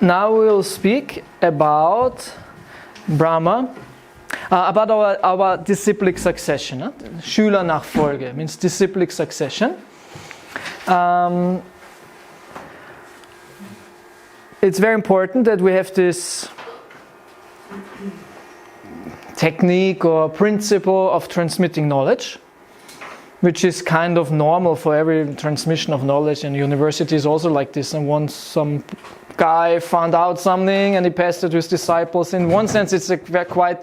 now we will speak about Brahma, about our disciplic succession. Schüler-Nachfolge means disciplic succession. It's very important that we have this technique or principle of transmitting knowledge, which is kind of normal for every transmission of knowledge, and university is also like this. And once some guy found out something and he passed it to his disciples, in one sense it's a quite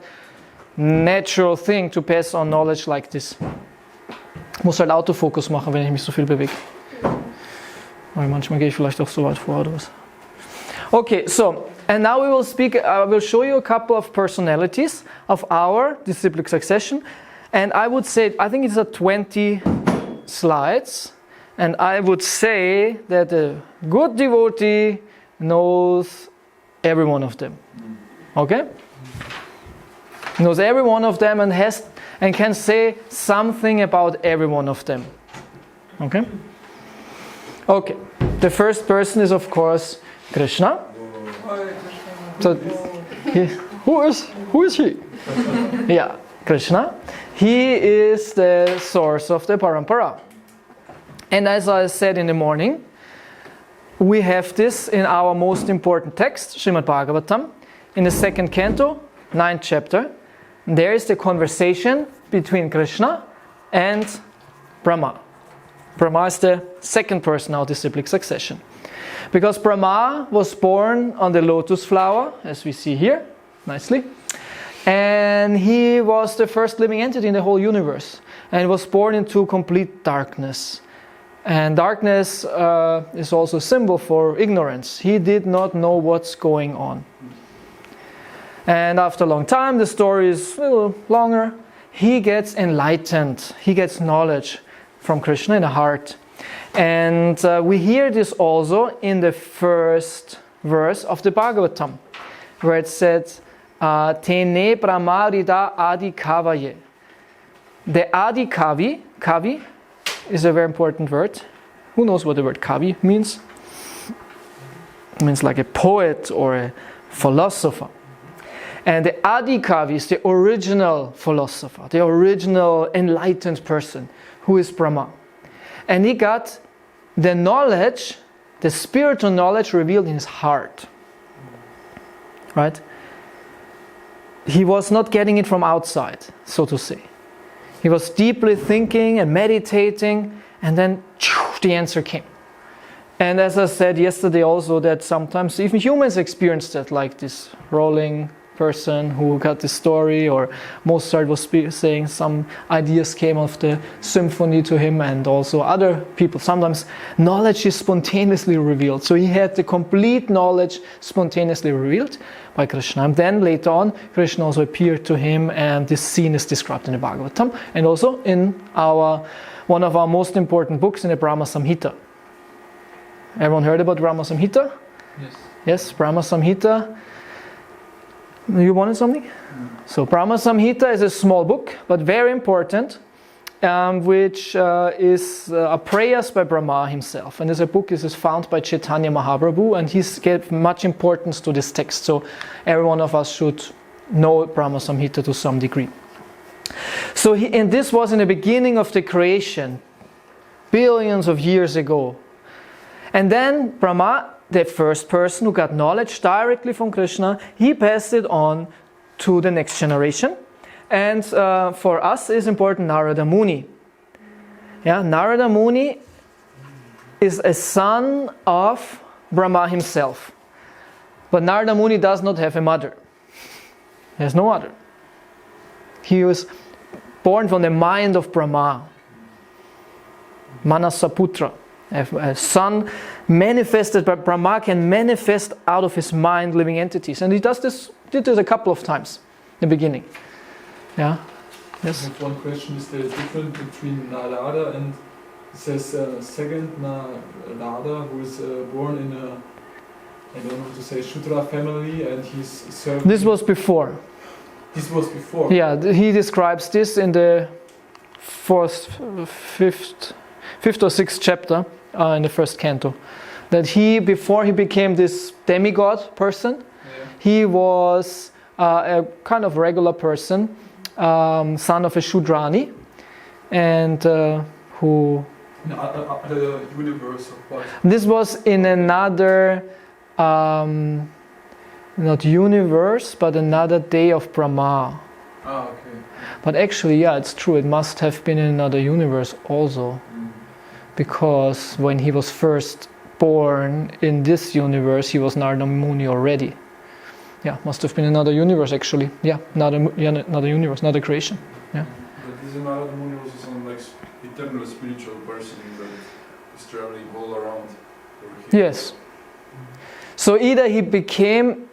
natural thing to pass on knowledge like this. Ich muss halt Autofokus machen, wenn ich mich so viel bewege. Weil manchmal gehe ich vielleicht auch so weit vor oder was. Okay, so, and now we will speak, I will show you a couple of personalities of our disciplic succession. And I would say, I think it's 20 slides. And I would say that a good devotee knows every one of them. Okay? Knows every one of them and can say something about every one of them. Okay? Okay. The first person is, of course, Krishna. So, who is he? Yeah, Krishna. He is the source of the parampara. And as I said in the morning, we have this in our most important text, Srimad Bhagavatam, in the second canto, 9th chapter. There is the conversation between Krishna and Brahma. Brahma is the second person of disciplic succession. Because Brahma was born on the lotus flower, as we see here, nicely. And he was the first living entity in the whole universe. And was born into complete darkness. And darkness is also a symbol for ignorance. He did not know what's going on. And after a long time, the story is a little longer, he gets enlightened. He gets knowledge from Krishna in the heart. And we hear this also in the first verse of the Bhagavatam, where it says, Tene Brahmarida Adi Kavaye. The Adi Kavi is a very important word. Who knows what the word Kavi means? It means like a poet or a philosopher. And the Adi Kavi is the original philosopher, the original enlightened person, who is Brahma. And he got the knowledge, the spiritual knowledge revealed in his heart. Right? He was not getting it from outside, so to say. He was deeply thinking and meditating, and then the answer came. And as I said yesterday also, that sometimes even humans experience that, like this rolling person who got the story, or Mozart was saying some ideas came of the symphony to him, and also other people. Sometimes knowledge is spontaneously revealed. So he had the complete knowledge spontaneously revealed by Krishna. And then later on, Krishna also appeared to him, and this scene is described in the Bhagavatam, and also in one of our most important books, in the Rama Samhita. Everyone heard about Rama Samhita? Yes. Yes, Rama Samhita. You wanted something? So Rama Samhita is a small book, but very important, which is prayers by Brahma himself. And this book is found by Chaitanya Mahaprabhu, and he's gave much importance to this text. So every one of us should know Rama Samhita to some degree. So and this was in the beginning of the creation, billions of years ago. And then Brahma, the first person who got knowledge directly from Krishna, he passed it on to the next generation. And for us is important Narada Muni. Yeah, Narada Muni is a son of Brahma himself. But Narada Muni does not have a mother. He has no mother. He was born from the mind of Brahma. Manasaputra. A son manifested by Brahma can manifest out of his mind living entities. And he did this a couple of times in the beginning. Yeah? Yes? One question, is there a difference between Narada and, it says second Narada, who is born in a, I don't know how to say, Shudra family, and he's served... This was before. This was before? Yeah, he describes this in the fifth or sixth chapter in the first canto That before he became this demigod person, he was a kind of regular person, son of a Shudrani, and who... In other universe of what? This was in another, not universe, but another day of Brahma. Ah, okay. But actually, yeah, it's true, it must have been in another universe also. Because when he was first born in this universe, he was Narada Muni already. Yeah, must have been another universe actually. Yeah, another universe, another creation. Yeah. But this Narada Muni was some like eternal spiritual person that is traveling all around over here. Yes. So either he became,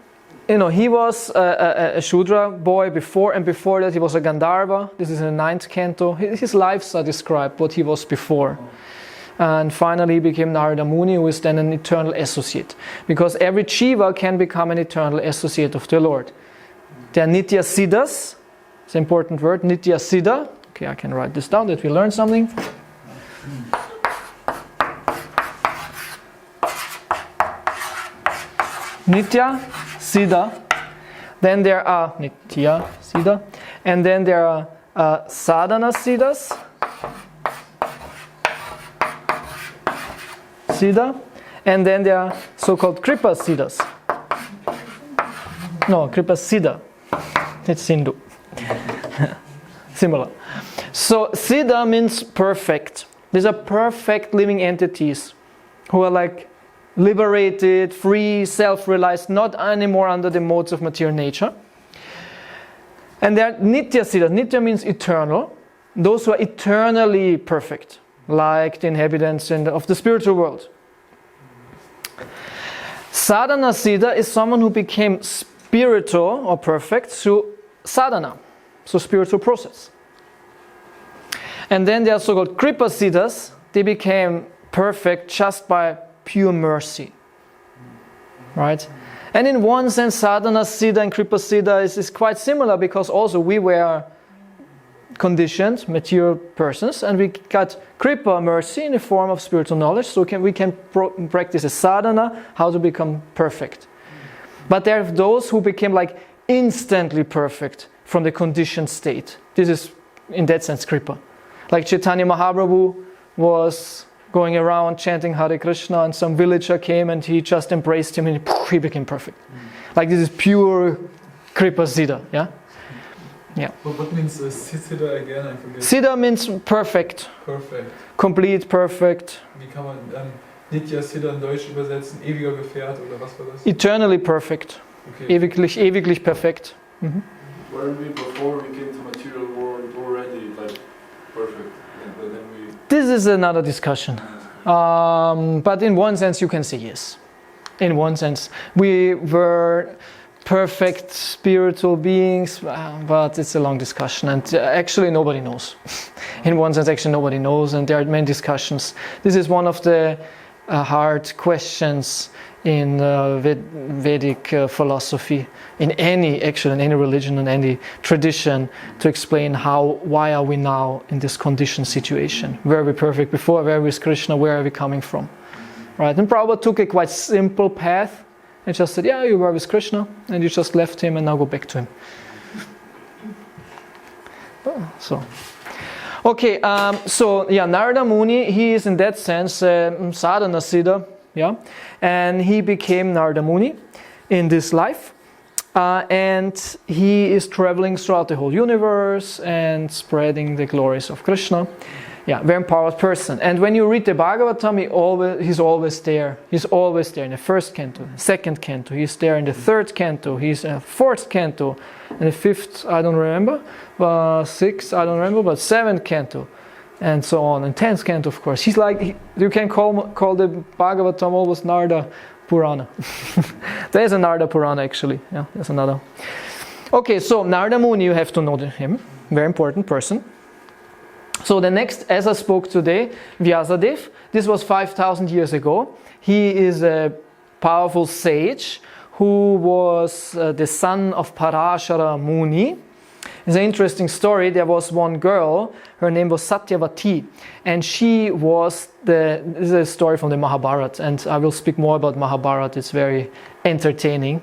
he was a Shudra boy before, and before that he was a Gandharva. This is in the 9th canto. His lives are described, what he was before. And finally he became Narada Muni, who is then an eternal associate. Because every Jiva can become an eternal associate of the Lord. They are Nitya Siddhas. It's an important word, Nitya Siddha. Okay, I can write this down that we learn something. Nitya Siddha. Then there are Nitya Siddha. And then there are Sadhana Siddhas. Siddha, and then there are so-called Kripa Siddhas. No, Kripa Siddha. It's Sindhu. Similar. So Siddha means perfect. These are perfect living entities who are like liberated, free, self-realized, not anymore under the modes of material nature. And they are Nitya Siddhas. Nitya means eternal. Those who are eternally perfect, like the inhabitants of the spiritual world. Sadhana Siddha is someone who became spiritual or perfect through sadhana, so spiritual process. And then there are so-called Kripa Siddhas. They became perfect just by pure mercy. Right? And in one sense, Sadhana Siddha and Kripa Siddha is quite similar, because also we were conditioned, material persons, and we got Kripa, mercy, in the form of spiritual knowledge, so we can practice a sadhana, how to become perfect. But there are those who became like instantly perfect from the conditioned state. This is, in that sense, Kripa. Like Chaitanya Mahaprabhu was going around chanting Hare Krsna, and some villager came and he just embraced him and he became perfect. Like this is pure Kripa Siddha, yeah? Yeah. What means Siddha again? I forget. Siddha means perfect. Perfect. Complete, perfect. Wie kann man Nitya Siddha in Deutsch übersetzen? Ewiger Gefährt oder was war das? Eternally perfect. Okay. Ewiglich perfekt. Mhm. Were we before we came to material world already like perfect? But then we... This is another discussion. But in one sense you can say yes. In one sense. We were perfect spiritual beings, but it's a long discussion, and actually nobody knows. In one sense, actually nobody knows, and there are many discussions. This is one of the hard questions in Vedic philosophy, in any religion, in any tradition, to explain why are we now in this conditioned situation? Were we perfect before? Where is Krishna? Where are we coming from? Right? And Prabhupada took a quite simple path. And just said, yeah, you were with Krishna, and you just left him, and now go back to him. Okay, Narada Muni, he is in that sense sadhana siddha, yeah, and he became Narada Muni in this life, and he is traveling throughout the whole universe and spreading the glories of Krishna. Yeah, very empowered person. And when you read the Bhagavatam, he's always there. He's always there in the 1st canto, 2nd canto. He's there in the 3rd canto. He's in the 4th canto. And the 5th, I don't remember. 6th, I don't remember. But 7th canto. And so on. And 10th canto, of course. He's like, you can call the Bhagavatam almost Narada Purana. There is a Narada Purana actually. Yeah, there's another. Okay, so Narada Muni, you have to know him. Very important person. So the next, as I spoke today, Vyasadeva, this was 5,000 years ago. He is a powerful sage who was the son of Parashara Muni. It's an interesting story. There was one girl, her name was Satyavati, and she was this is a story from the Mahabharata, and I will speak more about Mahabharata. It's very entertaining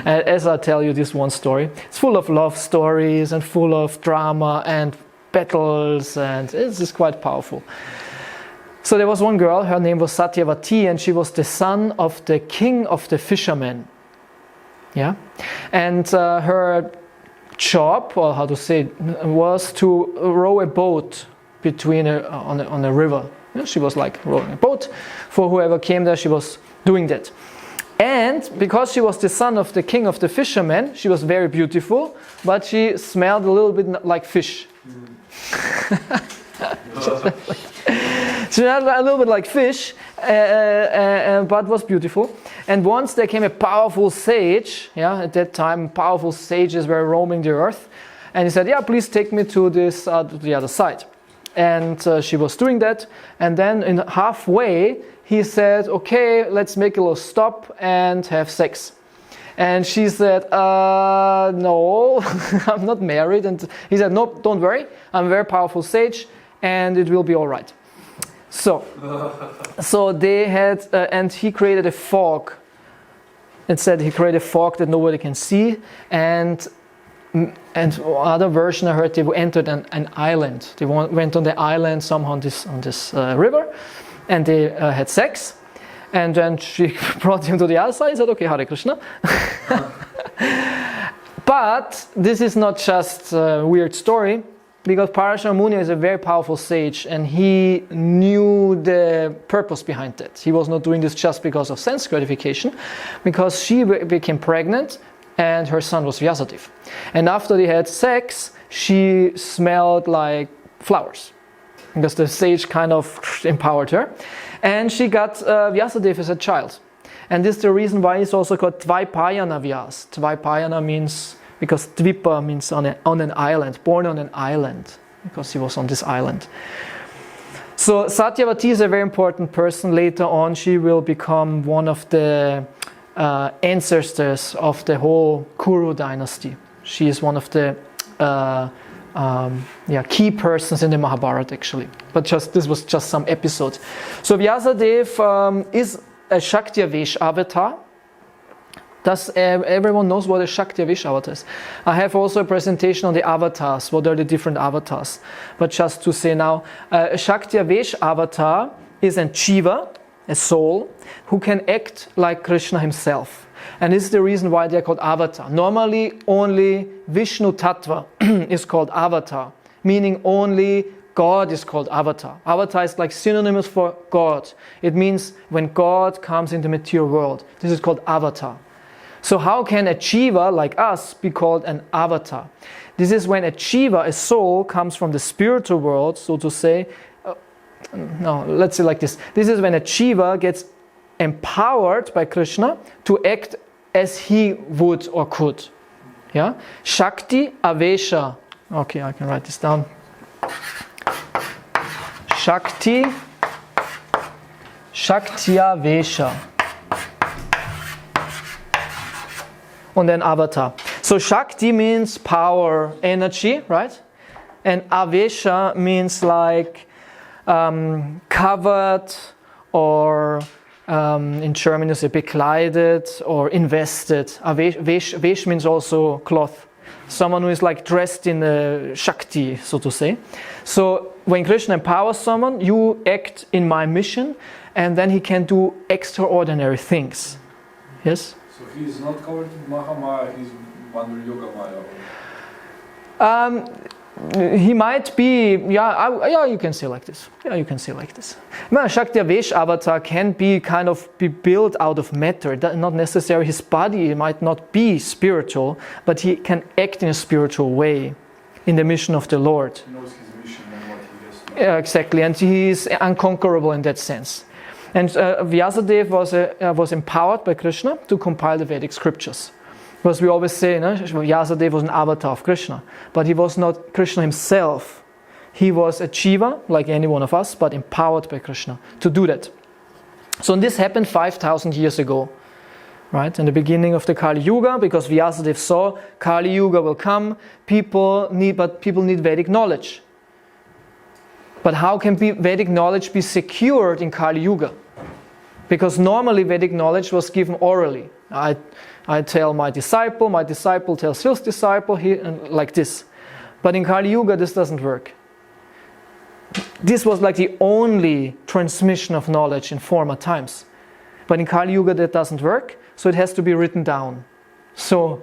as I tell you this one story. It's full of love stories and full of drama and battles, and it's just quite powerful. So there was one girl, her name was Satyavati, and she was the son of the king of the fishermen. Yeah, and her job, or how to say, was to row a boat between on a river. Yeah, she was like rowing a boat for whoever came there. She was doing that, and because she was the son of the king of the fishermen, she was very beautiful, but she smelled a little bit like fish. She smelled a little bit like fish, but was beautiful. And once there came a powerful sage. Yeah, at that time, powerful sages were roaming the earth, and he said, "Yeah, please take me to this the other side." And she was doing that, and then in halfway he said, "Okay, let's make a little stop and have sex." And she said, "No, I'm not married." And he said, "No, don't worry, I'm a very powerful sage, and it will be all right." So they had, and he created a fog. It said he created a fog that nobody can see, and other version I heard they entered an island. They went on the island somehow on this river, and they had sex. And then she brought him to the other side and said, "Okay, Hare Krishna." But this is not just a weird story, because Parashara Muni is a very powerful sage, and he knew the purpose behind that. He was not doing this just because of sense gratification, because she became pregnant and her son was Vyasadeva. And after they had sex, she smelled like flowers, because the sage kind of empowered her. And she got Vyasadeva as a child. And this is the reason why it's also called Dvaipayana Vyas. Dvaipayana means, because Dvipa means on an island, born on an island, because he was on this island. So Satyavati is a very important person. Later on, she will become one of the ancestors of the whole Kuru dynasty. She is one of the key persons in the Mahabharata, actually. But this was just some episode. So Vyasadeva is a Shaktivish Avatar. Does everyone knows what a Shaktivish Avatar is? I have also a presentation on the avatars. What are the different avatars? But just to say now, a Shaktivish Avatar is a Jiva, a soul, who can act like Krishna himself. And this is the reason why they are called avatar. Normally, only Vishnu Tattva is called avatar, meaning only God is called avatar. Avatar is like synonymous for God. It means when God comes in the material world. This is called avatar. So how can a Jiva like us be called an avatar? This is when a Jiva, a soul, comes from the spiritual world, so to say. No, let's say like this. This is when a Jiva gets empowered by Krishna to act as he would or could. Yeah? Shakti Avesha. Okay, I can write this down. Shaktiavesha. And then avatar. So Shakti means power, energy, right? And Avesha means like covered, or in German you say bekleidet, or invested. Vesh means also cloth. Someone who is like dressed in a Shakti, so to say. So when Krishna empowers someone, you act in my mission, and then he can do extraordinary things. Yes? So he is not covered in Mahamaya, he's under Yoga Maya. He might be, you can say like this. Yeah, you can say like this. Shaktivish Avatar can be built out of matter. Not necessarily his body might not be spiritual, but he can act in a spiritual way in the mission of the Lord. He knows his mission and what he has to do. Yeah, exactly, and he is unconquerable in that sense. And Vyasadeva was empowered by Krishna to compile the Vedic scriptures. Because we always say, Vyasadeva was an avatar of Krishna, but he was not Krishna himself. He was a Jiva, like any one of us, but empowered by Krishna to do that. So this happened 5,000 years ago. right? In the beginning of the Kali Yuga, because Vyasadeva saw Kali Yuga will come, people need Vedic knowledge. But how can Vedic knowledge be secured in Kali Yuga? Because normally Vedic knowledge was given orally. I tell my disciple tells his disciple, and like this. But in Kali Yuga this doesn't work. This was like the only transmission of knowledge in former times. But in Kali Yuga that doesn't work, so it has to be written down. So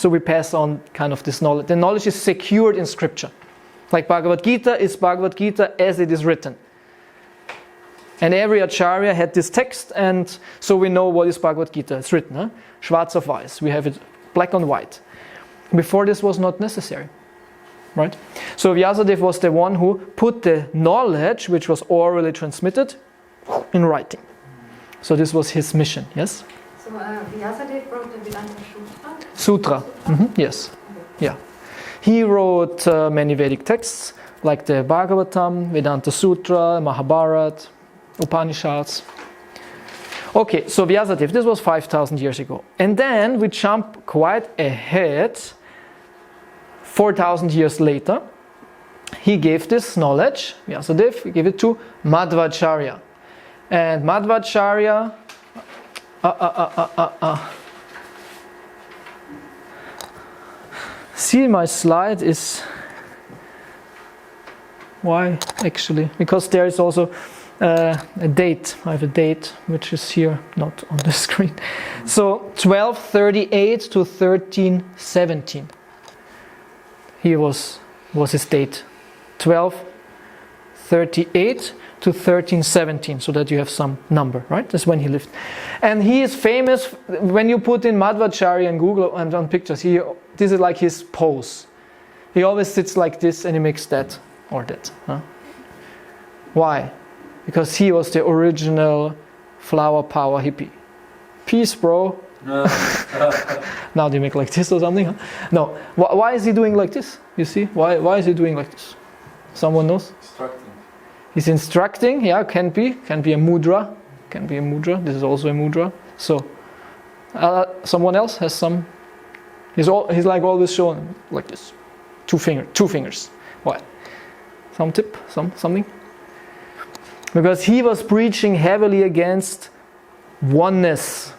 we pass on kind of this knowledge. The knowledge is secured in scripture. Like Bhagavad Gita is Bhagavad Gita as it is written. And every Acharya had this text, and so we know what is Bhagavad Gita. It's written, huh? Schwarz auf weiß. We have it black on white. Before this was not necessary. Right? So Vyasadeva was the one who put the knowledge, which was orally transmitted, in writing. So this was his mission, yes? So Vyasadeva wrote the Vedanta Sutra? Sutra, yes. Yeah. He wrote many Vedic texts, like the Bhagavatam, Vedanta Sutra, Mahabharata, Upanishads. Okay, so Vyasadeva, this was 5,000 years ago. And then we jump quite ahead, 4,000 years later. He gave this knowledge, Vyasadeva, he gave it to Madhvacharya. And Madhvacharya, see, my slide is, why actually? Because there is also a date. I have a date which is here, not on the screen. So 1238 to 1317. He was his date. 1238 to 1317, so that you have some number, right? That's when he lived. And he is famous, when you put in Madhvacharya in Google and on pictures, this is like his pose. He always sits like this and he makes that or that. Huh? Why? Because he was the original flower power hippie. Peace, bro. Now they make like this or something. Huh? No. Why is he doing like this? You see? Why is he doing like this? Someone knows? Instructing. He's instructing. Yeah, can be a mudra. Can be a mudra. This is also a mudra. So, someone else has some. He's like always showing like this. Two fingers. Why? Some tip? Something? Because he was preaching heavily against oneness.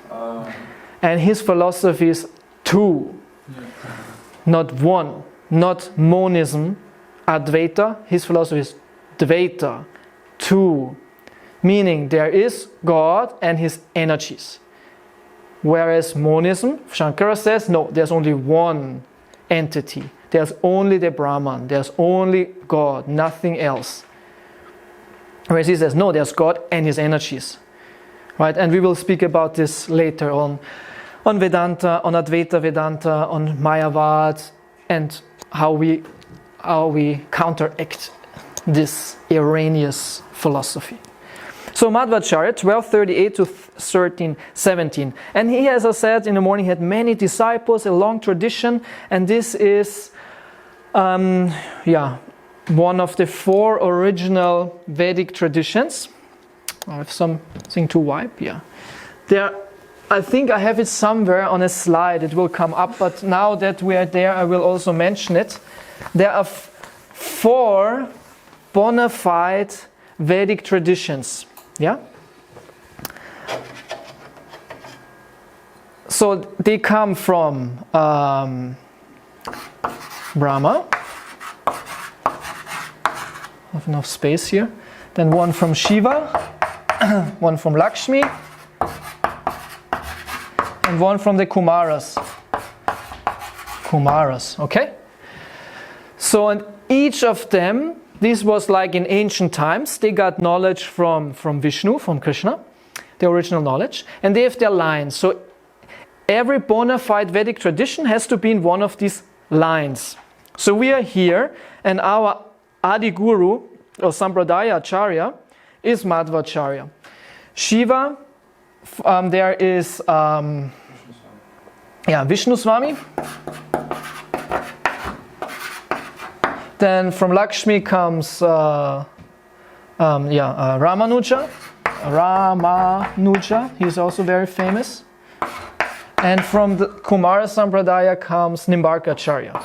And his philosophy is two. Not one. Not monism. Advaita. His philosophy is Dvaita. Two. Meaning there is God and his energies. Whereas monism, Shankara says, no, there's only one entity. There's only the Brahman. There's only God, nothing else. Whereas he says, no, there's God and his energies. Right? And we will speak about this later on Vedanta, on Advaita Vedanta, on Mayavad, and how we counteract this erroneous philosophy. So Madhvacharya, 1238 to 1317. And he, as I said in the morning, had many disciples, a long tradition, and this is one of the four original Vedic traditions. I have something to wipe, There, I think I have it somewhere on a slide, it will come up, but now that we are there, I will also mention it. There are four bona fide Vedic traditions. Yeah? So they come from Brahma. I have enough space here. Then one from Shiva, one from Lakshmi, and one from the Kumaras. Okay? So, and each of them, this was like in ancient times, they got knowledge from Vishnu, from Krishna, the original knowledge, and they have their lines. So every bona fide Vedic tradition has to be in one of these lines. So we are here, and our Adi Guru, or Sampradaya Acharya, is Madhvacharya. Shiva, there is Vishnu Swami. Then from Lakshmi comes Ramanuja. He's also very famous. And from the Kumara Sampradaya comes Nimbarkacharya.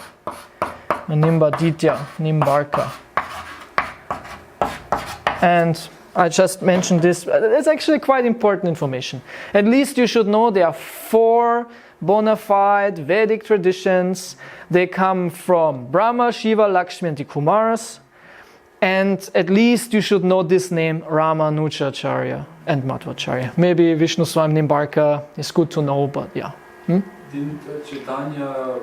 Nimbaditya, Nimbarka. And I just mentioned this. It's actually quite important information. At least you should know there are 4 bona fide Vedic traditions. They come from Brahma, Shiva, Lakshmi and the Kumaras. And at least you should know this name, Ramanujacharya and Madhvacharya. Maybe Vishnu Swami Nimbarka is good to know, but yeah. Didn't Chaitanya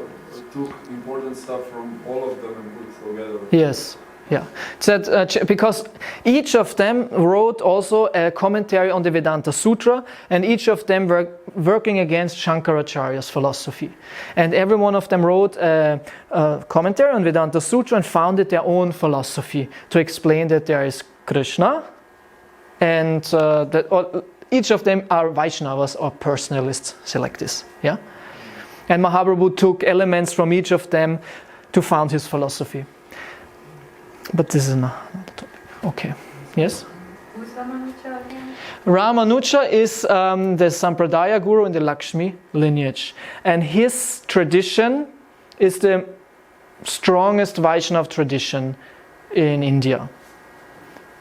took important stuff from all of them and put together? Yes. Yeah, it's that, because each of them wrote also a commentary on the Vedanta Sutra, and each of them were working against Shankaracharya's philosophy. And every one of them wrote a commentary on Vedanta Sutra and founded their own philosophy to explain that there is Krishna, and that each of them are Vaishnavas or personalists, say like this. Yeah, and Mahaprabhu took elements from each of them to found his philosophy. But this is another topic. Okay. Yes? Who's Ramanuja again? Ramanuja is the Sampradaya Guru in the Lakshmi lineage. And his tradition is the strongest Vaishnava tradition in India.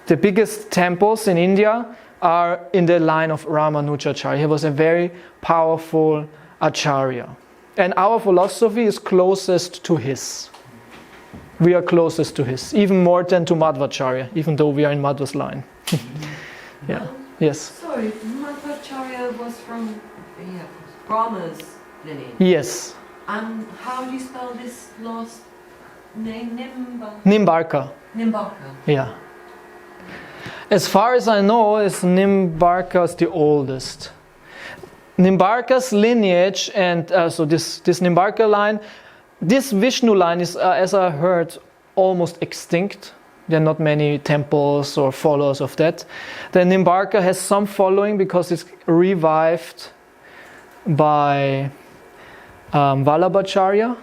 The biggest temples in India are in the line of Ramanujacharya. He was a very powerful Acharya. And our philosophy is closest to his. We are closest to his, even more than to Madhvacharya, even though we are in Madhva's line. Yeah. Yes. Sorry, Madhvacharya was from Brahma's lineage. Yes. And how do you spell this last name? Nimbarka. Nimbarka. Yeah. As far as I know, Nimbarka is the oldest. Nimbarka's lineage, and so this Nimbarka line, this Vishnu line is, as I heard, almost extinct. There are not many temples or followers of that. The Nimbarka has some following because it's revived by Vallabhacharya.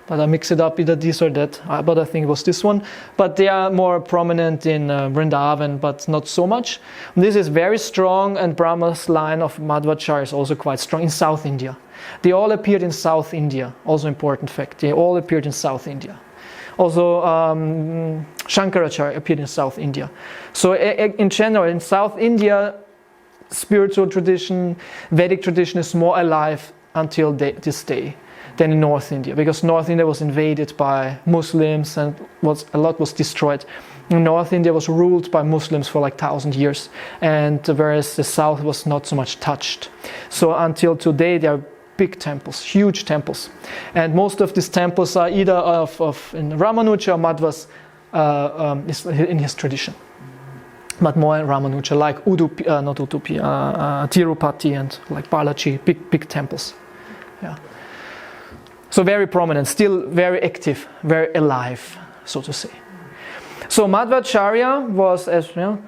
But I mix it up, either this or that. But I think it was this one. But they are more prominent in Vrindavan, but not so much. This is very strong, and Brahma's line of Madhvacharya is also quite strong in South India. They all appeared in South India. Also important fact. They all appeared in South India. Also Shankaracharya appeared in South India. So in general, in South India, spiritual tradition, Vedic tradition is more alive until this day than in North India, because North India was invaded by Muslims and a lot was destroyed. North India was ruled by Muslims for like 1,000 years, and whereas the South was not so much touched. So until today there are big temples, huge temples, and most of these temples are either in Ramanuja or Madhva's is in his tradition, but more in Ramanuja, like Tirupati and like Balaji, big temples. Yeah. So very prominent, still very active, very alive, so to say. So Madhvacharya was, as you know,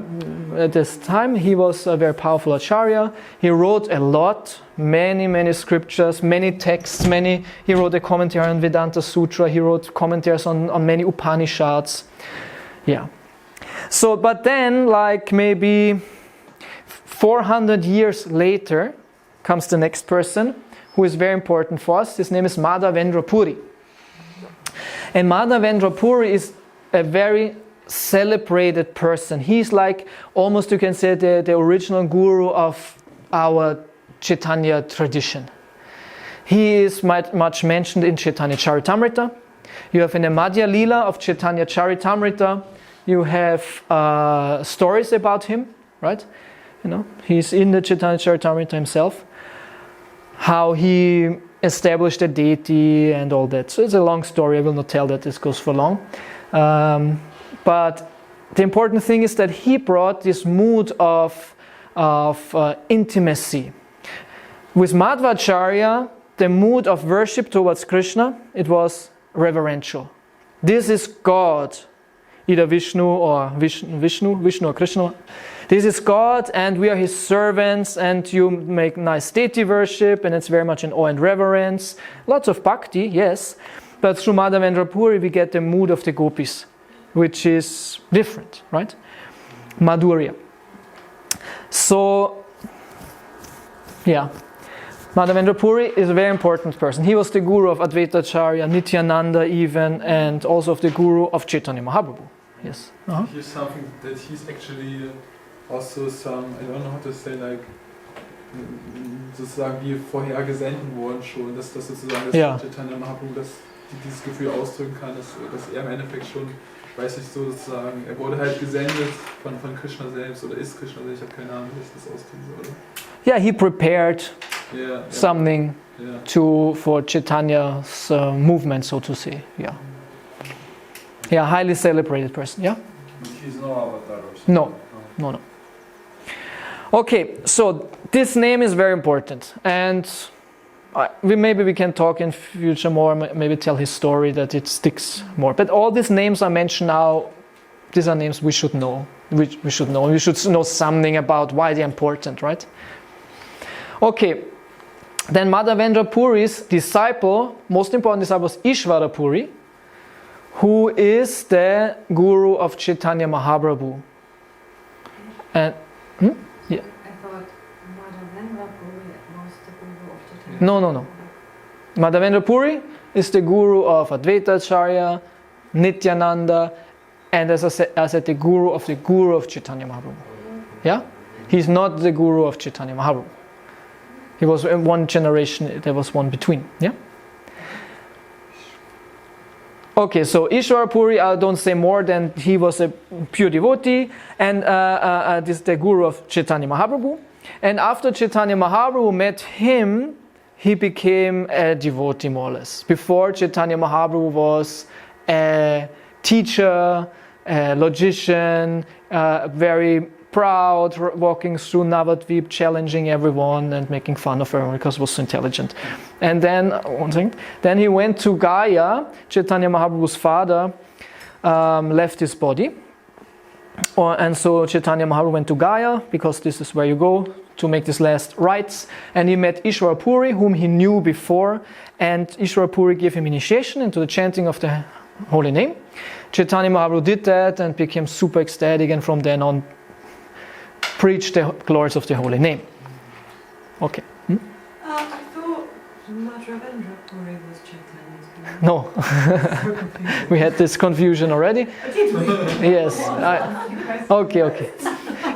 at this time, he was a very powerful Acharya. He wrote a lot, many scriptures, many texts, he wrote a commentary on Vedanta Sutra, he wrote commentaries on many Upanishads. Yeah. So, but then, like maybe 400 years later, comes the next person, who is very important for us. His name is Madhvacharya Puri. And Madhvacharya Puri is a very celebrated person. He's like, almost you can say, the original guru of our Chaitanya tradition. He is much mentioned in Chaitanya Charitamrita. You have in the Madhya Lila of Chaitanya Charitamrita, you have stories about him, right? You know, he's in the Chaitanya Charitamrita himself. How he established a deity and all that. So it's a long story, I will not tell that, this goes for long. But the important thing is that he brought this mood of intimacy. With Madhvacharya, the mood of worship towards Krishna, it was reverential. This is God, either Vishnu or Krishna. This is God, and we are His servants, and you make nice deity worship, and it's very much in awe and reverence. Lots of bhakti, yes, but through Madhvacharya Puri we get the mood of the gopis, which is different, right? Madhurya. So, yeah. Madhavendra Puri is a very important person. He was the guru of Madhvacharya, Nityananda even, and also of the guru of Chaitanya Mahaprabhu. Yes. Here's something that he's actually also some, I don't know how to say, like, sozusagen wie vorhergesenden worden schon, dass das sozusagen das Chaitanya Mahaprabhu dieses Gefühl ausdrücken kann, dass er im Endeffekt schon, weiß ich sozusagen, er wurde halt gesendet von Krishna selbst oder ist Krishna selbst, ich habe keine Ahnung, wie ich das ausdrücken soll. Yeah, he prepared something for Chaitanya's movement, so to say. Yeah. Yeah, highly celebrated person. Yeah. He's no avatar or something. No. Okay, so this name is very important, and maybe we can talk in future more. Maybe tell his story that it sticks more. But all these names I mention now, these are names we should know. We should know. We should know something about why they're important, right? Okay, then Madhavendra Puri's disciple, most important disciple, was Ishvara Puri, who is the guru of Chaitanya Mahaprabhu. And yeah. I thought Madhavendra Puri was the guru of Chaitanya. No. Madhavendra Puri is the guru of Madhvacharya, Nityananda, and as I said, the guru of Chaitanya Mahaprabhu. Yeah? He's not the guru of Chaitanya Mahaprabhu. He was in one generation, there was one between. Yeah? Okay, so Ishvara Puri, I don't say more than he was a pure devotee, and this is the guru of Chaitanya Mahaprabhu. And after Chaitanya Mahaprabhu met him, he became a devotee more or less. Before, Chaitanya Mahaprabhu was a teacher, a logician, very proud, walking through Navadvip, challenging everyone and making fun of everyone because he was so intelligent. And then he went to Gaya. Chaitanya Mahaprabhu's father left his body. And so Chaitanya Mahaprabhu went to Gaya, because this is where you go to make these last rites. And he met Ishvara Puri, whom he knew before. And Ishvara Puri gave him initiation into the chanting of the holy name. Chaitanya Mahaprabhu did that and became super ecstatic, and from then on preached the glories of the holy name. Okay. I thought Madhavendra Puri was Chaitanya's guru. No. We had this confusion already. Did we? Yes. Okay.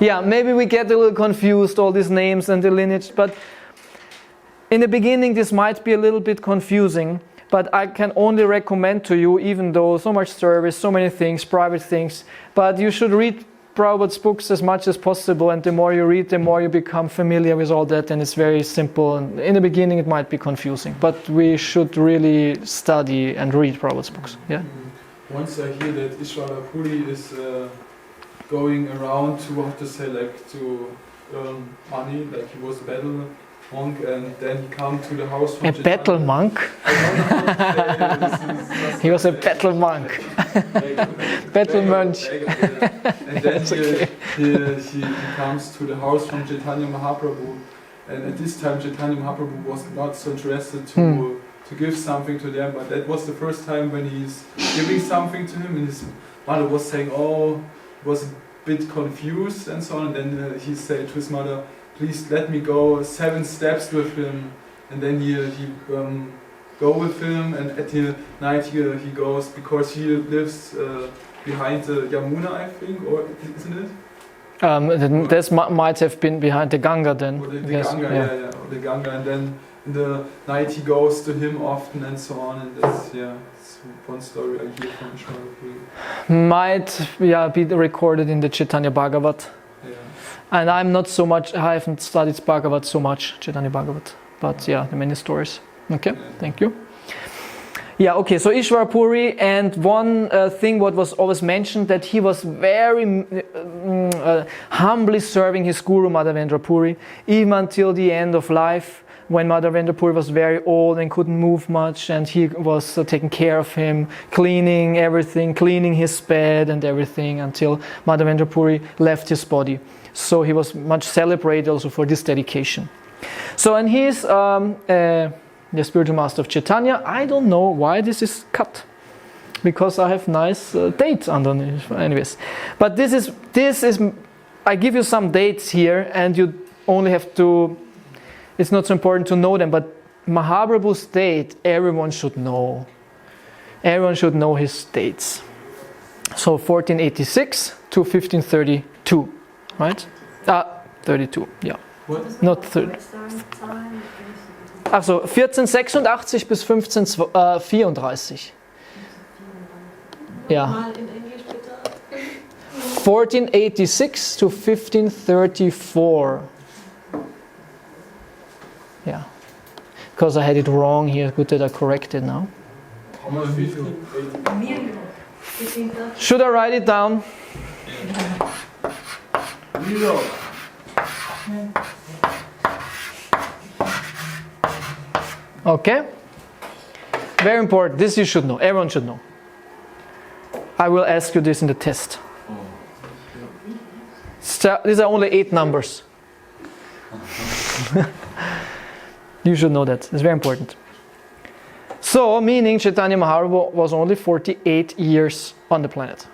Yeah, maybe we get a little confused, all these names and the lineage, but in the beginning this might be a little bit confusing, but I can only recommend to you, even though so much service, so many things, private things, but you should read Prabhupada's books as much as possible, and the more you read, the more you become familiar with all that, and it's very simple. And in the beginning it might be confusing, but we should really study and read Prabhupada's books. Yeah. Once I hear that Ishvara Puri is going around to earn money, like he was a battle monk, and then he come to the house from Chaitanya. Battle monk? He was a battle monk. Battle munch. And then he comes to the house from Chaitanya Mahaprabhu, and at this time Chaitanya Mahaprabhu was not so interested to give something to them, but that was the first time when he's giving something to him, and his mother was saying, was a bit confused and so on, and then he said to his mother, please let me go 7 steps with him, and then he go with him, and at the night he goes, because he lives behind the Yamuna, I think, or isn't it? This might have been behind the Ganga then. Or the Ganga, or the Ganga, and then in the night he goes to him often and so on, and that's it's one story I hear from Ishvara Puri. Might be recorded in the Chaitanya Bhagavat. And I'm not so much, I haven't studied Bhagavat so much, Chaitanya Bhagavat, but the many stories. Okay, thank you. Yeah, okay, so Ishvara Puri, and one thing what was always mentioned, that he was very humbly serving his guru Madhavendra Puri, even until the end of life, when Madhavendra Puri was very old and couldn't move much, and he was taking care of him, cleaning everything, cleaning his bed and everything, until Madhavendra Puri left his body. So he was much celebrated also for this dedication. So, and he is the spiritual master of Chaitanya. I don't know why this is cut, because I have nice dates underneath. Anyways, but this is I give you some dates here, and you only have to it's not so important to know them, but Mahaprabhu's date, everyone should know. Everyone should know his dates. So 1486 to 1532, right? 32, yeah. Not 30. Also 1486 bis 1534. Ja. Mal in Englisch bitte. 1486 to 1534. Yeah. Because I had it wrong here. Good that I corrected now. How much? 15? Should I write it down? Zero. Okay. Very important. This you should know. Everyone should know. I will ask you this in the test. So, these are only 8 numbers. You should know that. It's very important. So, meaning Chaitanya Mahaprabhu was only 48 years on the planet.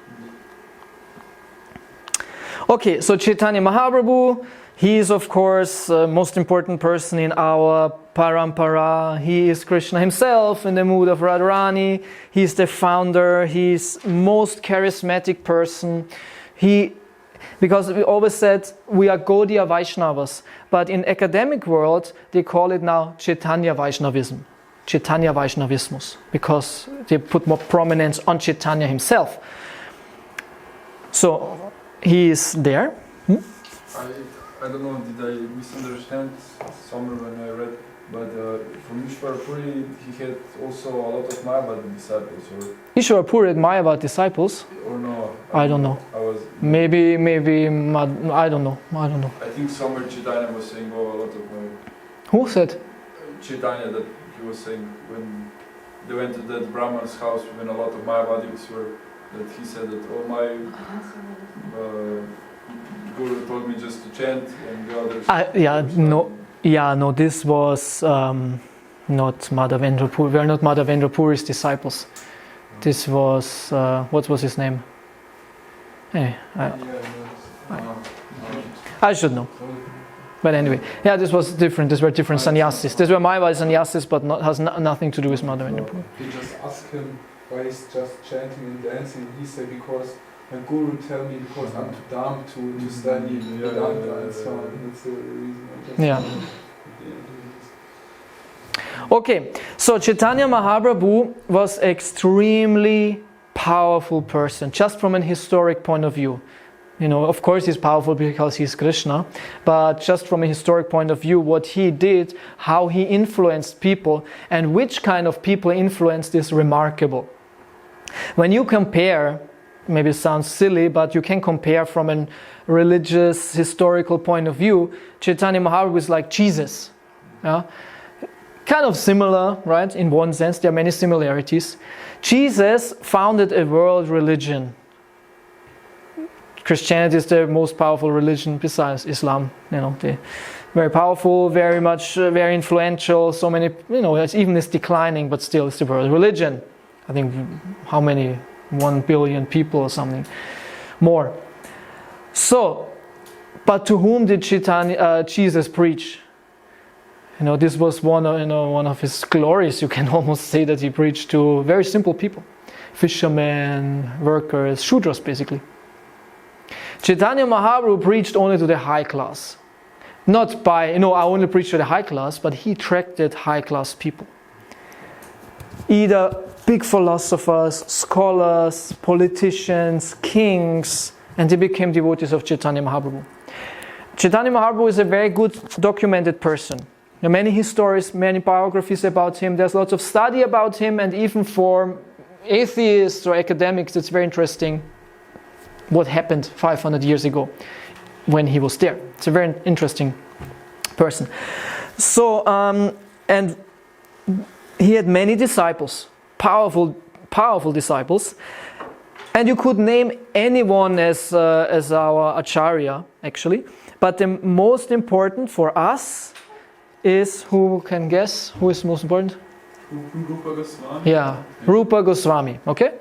Okay, so Chaitanya Mahaprabhu, he is of course the most important person in our parampara. He is Krishna himself in the mood of Radharani. He is the founder. He is most charismatic person. Because we always said we are Gaudiya Vaishnavas, but in academic world they call it now Chaitanya Vaishnavism, Chaitanya Vaishnavismus, because they put more prominence on Chaitanya himself. So he is there. I don't know, did I misunderstand somewhere when I read, but from Ishvara Puri he had also a lot of Mayavadi disciples, or Ishvara Puri had Mayavad disciples. or no? I don't know. Maybe I don't know. I think somewhere Chaitanya was saying, oh, a lot of Who said? Chaitanya, that he was saying when they went to that Brahman's house when a lot of Mayavadis were, that he said that, oh, my guru told me just to chant and the others. No, this was not Madhavendra Puri. We are not Madhavendra Puri's disciples. This was, what was his name? I should know. But anyway, yeah, this was different. These were different sannyasis. These were Mayavadi sannyasis, but has nothing to do with Madhavendra Puri. He just asked him why he's just chanting and dancing. He said, because my guru tell me, because I'm too dumb to study Vedanta and so on. That's the reason. Yeah. Okay, so Chaitanya Mahaprabhu was extremely powerful person, just from an historic point of view. You know, of course he's powerful because he's Krishna, but just from a historic point of view, what he did, how he influenced people, and which kind of people influenced is remarkable. When you compare, maybe it sounds silly, but you can compare from a religious, historical point of view, Chaitanya Mahaprabhu is like Jesus. Yeah? Kind of similar, right? In one sense, there are many similarities. Jesus founded a world religion. Christianity is the most powerful religion besides Islam. You know, they're very powerful, very much, very influential. So many, you know, even it's declining, but still it's the world religion. I think how many? 1 billion people or something more. So, but to whom did Jesus preach? You know, this was one of his glories. You can almost say that he preached to very simple people, fishermen, workers, Shudras basically. Chaitanya Mahaprabhu preached only to the high class. Not by, I only preach to the high class, but he attracted high class people. Either big philosophers, scholars, politicians, kings, and they became devotees of Chaitanya Mahaprabhu. Chaitanya Mahaprabhu is a very good documented person. There are many histories, many biographies about him. There's lots of study about him, and even for atheists or academics, it's very interesting what happened 500 years ago when he was there. It's a very interesting person. So, and he had many disciples, powerful disciples, and you could name anyone as our acharya, actually. But the most important for us is, who can guess? Who is most important? Rupa Goswami. Yeah, Rupa Goswami. Okay.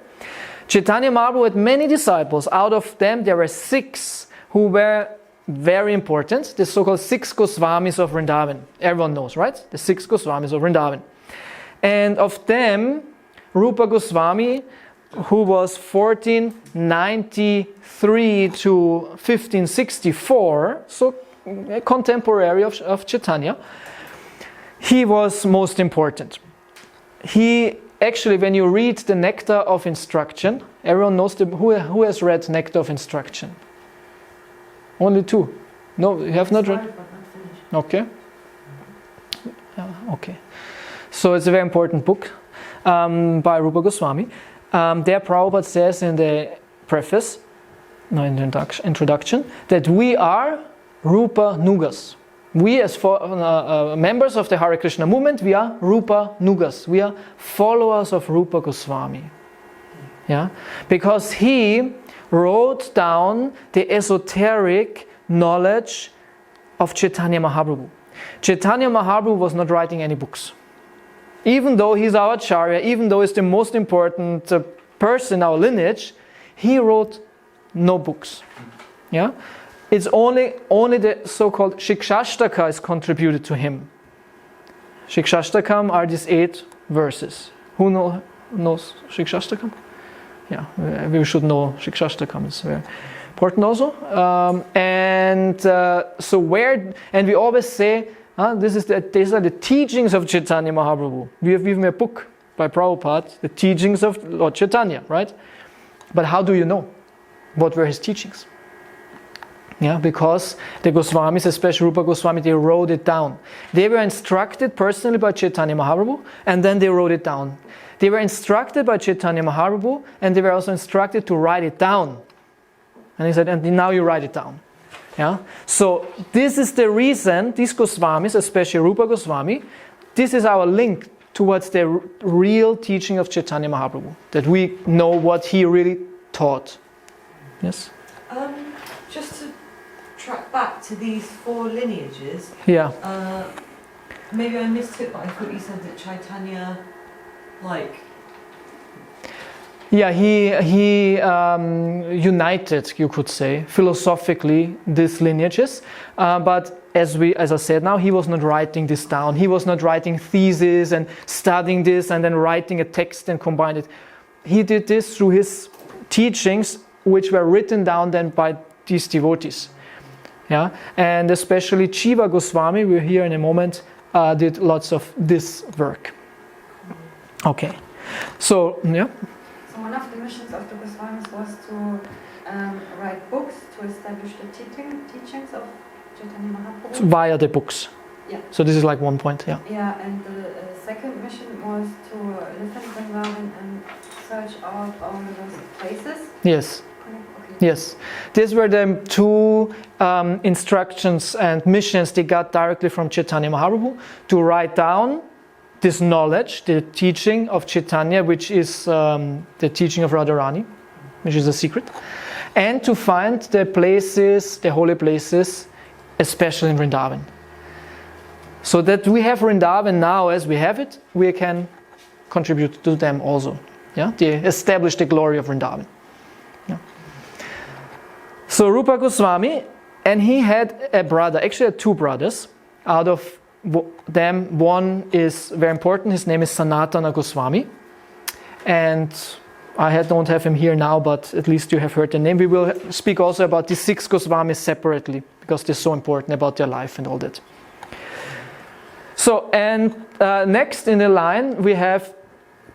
Chaitanya Mahaprabhu had many disciples. Out of them, there were 6 who were very important, the so-called 6 Goswamis of Vrindavan. Everyone knows, right? The 6 Goswamis of Vrindavan. And of them, Rupa Goswami, who was 1493 to 1564, so a contemporary of Chaitanya, he was most important. He actually, when you read the Nectar of Instruction, everyone knows who has read Nectar of Instruction? Only 2. No, you have not read? Okay. Okay. So it's a very important book by Rupa Goswami. There Prabhupada says in the preface, no, in the introduction, that we are Rupa Nugas. We as members of the Hare Krishna movement, we are Rupa Nugas. We are followers of Rupa Goswami. Yeah? Because he wrote down the esoteric knowledge of Chaitanya Mahaprabhu. Chaitanya Mahaprabhu was not writing any books. Even though he's our Acharya, even though he's the most important person in our lineage, he wrote no books. Yeah? It's only the so-called Shikshashtaka is contributed to him. Shikshashtakam are these 8 verses. Who knows Shikshashtakam? Yeah, we should know Shikshashtakam. It's very important also. And we always say, these are the teachings of Chaitanya Mahaprabhu. We have even a book by Prabhupada, the teachings of Lord Chaitanya, right? But how do you know? What were his teachings? Yeah, because the Goswamis, especially Rupa Goswami, they wrote it down. They were instructed personally by Chaitanya Mahaprabhu, and then they wrote it down. They were instructed by Chaitanya Mahaprabhu, and they were also instructed to write it down. And he said, and now you write it down. Yeah. So this is the reason, these Goswamis, especially Rupa Goswami, this is our link towards the real teaching of Chaitanya Mahaprabhu, that we know what he really taught. Yes? Just to track back to these 4 lineages, yeah. Maybe I missed it, but I thought you said that Chaitanya, Yeah, he united, you could say, philosophically these lineages. But as I said now, he was not writing this down. He was not writing theses and studying this and then writing a text and combine it. He did this through his teachings, which were written down then by these devotees. Yeah, and especially Jiva Goswami, we'll hear in a moment, did lots of this work. Okay, so yeah. So one of the missions of the Goswamis was to write books to establish the teachings of Chaitanya Mahaprabhu. Via the books. Yeah. So this is like one point, yeah. Yeah, and the second mission was to live in Vrindavan and search out all the places. Yes. Okay. Yes. These were the 2 instructions and missions they got directly from Chaitanya Mahaprabhu, to write down this knowledge, the teaching of Chaitanya, which is the teaching of Radharani, which is a secret, and to find the places, the holy places, especially in Vrindavan. So that we have Vrindavan now as we have it, we can contribute to them also. Yeah, they establish the glory of Vrindavan. Yeah. So Rupa Goswami, and he had a brother, actually had 2 brothers. Out of them, one is very important. His name is Sanatana Goswami, and I don't have him here now, but at least you have heard the name. We will speak also about the 6 Goswamis separately, because they're so important about their life and all that. So, and next in the line we have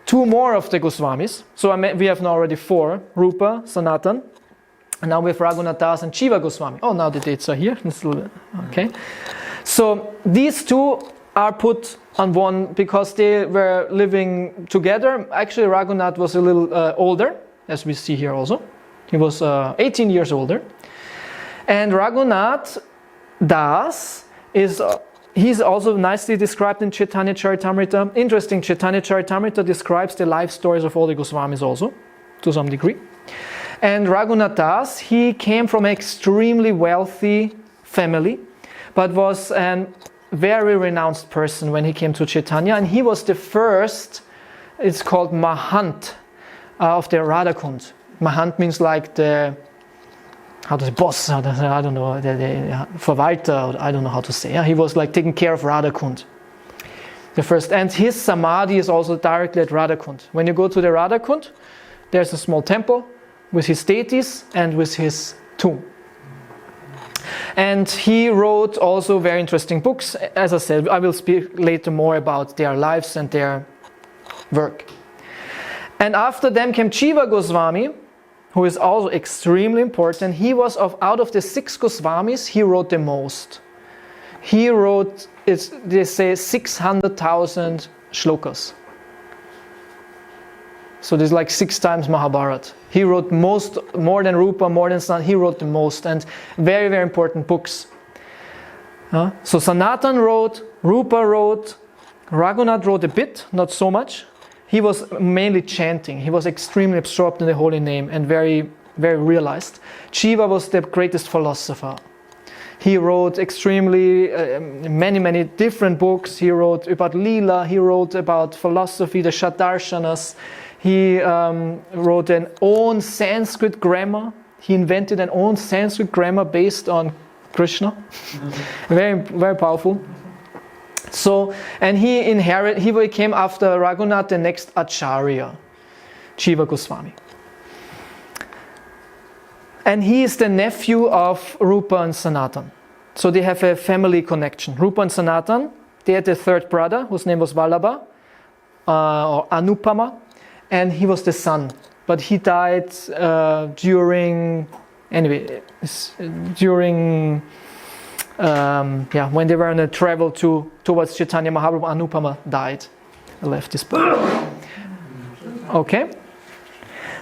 2 more of the Goswamis. So we have now already 4, Rupa, Sanatan, and now we have Raghunath Das and Jiva Goswami. Oh, now the dates are here. Okay. So these 2 are put on one because they were living together. Actually, Raghunath was a little older, as we see here also. He was 18 years older. And Raghunath Das he's also nicely described in Chaitanya Charitamrita. Interesting, Chaitanya Charitamrita describes the life stories of all the Goswamis also, to some degree. And Raghunath Das, he came from an extremely wealthy family, but was a very renounced person when he came to Chaitanya, and he was the first, it's called Mahant, of the Radhakund. Mahant means like the how to say, boss, I don't know, the Verwalter, I don't know how to say. Yeah? He was like taking care of Radhakund. The first, and his samadhi is also directly at Radhakund. When you go to the Radhakund, there's a small temple with his deities and with his tomb. And he wrote also very interesting books. As I said, I will speak later more about their lives and their work. And after them came Jiva Goswami, who is also extremely important. He was out of the 6 Goswamis, he wrote the most. He wrote, they say, 600,000 shlokas. So there's like 6 times Mahabharata. He wrote more than Rupa, more than Sanatana. He wrote the most, and very, very important books. So Sanatan wrote, Rupa wrote, Raghunath wrote a bit, not so much. He was mainly chanting. He was extremely absorbed in the holy name and very, very realized. Jiva was the greatest philosopher. He wrote extremely many different books. He wrote about Leela. He wrote about philosophy, the Shadarshanas. He wrote an own Sanskrit grammar. He invented an own Sanskrit grammar based on Krishna. Very, very powerful. So, and he became after Raghunath the next Acharya, Jiva Goswami. And he is the nephew of Rupa and Sanatan. So they have a family connection. Rupa and Sanatan, they had a third brother whose name was Vallabha, or Anupama, and he was the son. But he died during when they were on a travel towards Chaitanya Mahaprabhu. Anupama died, left his body. Okay,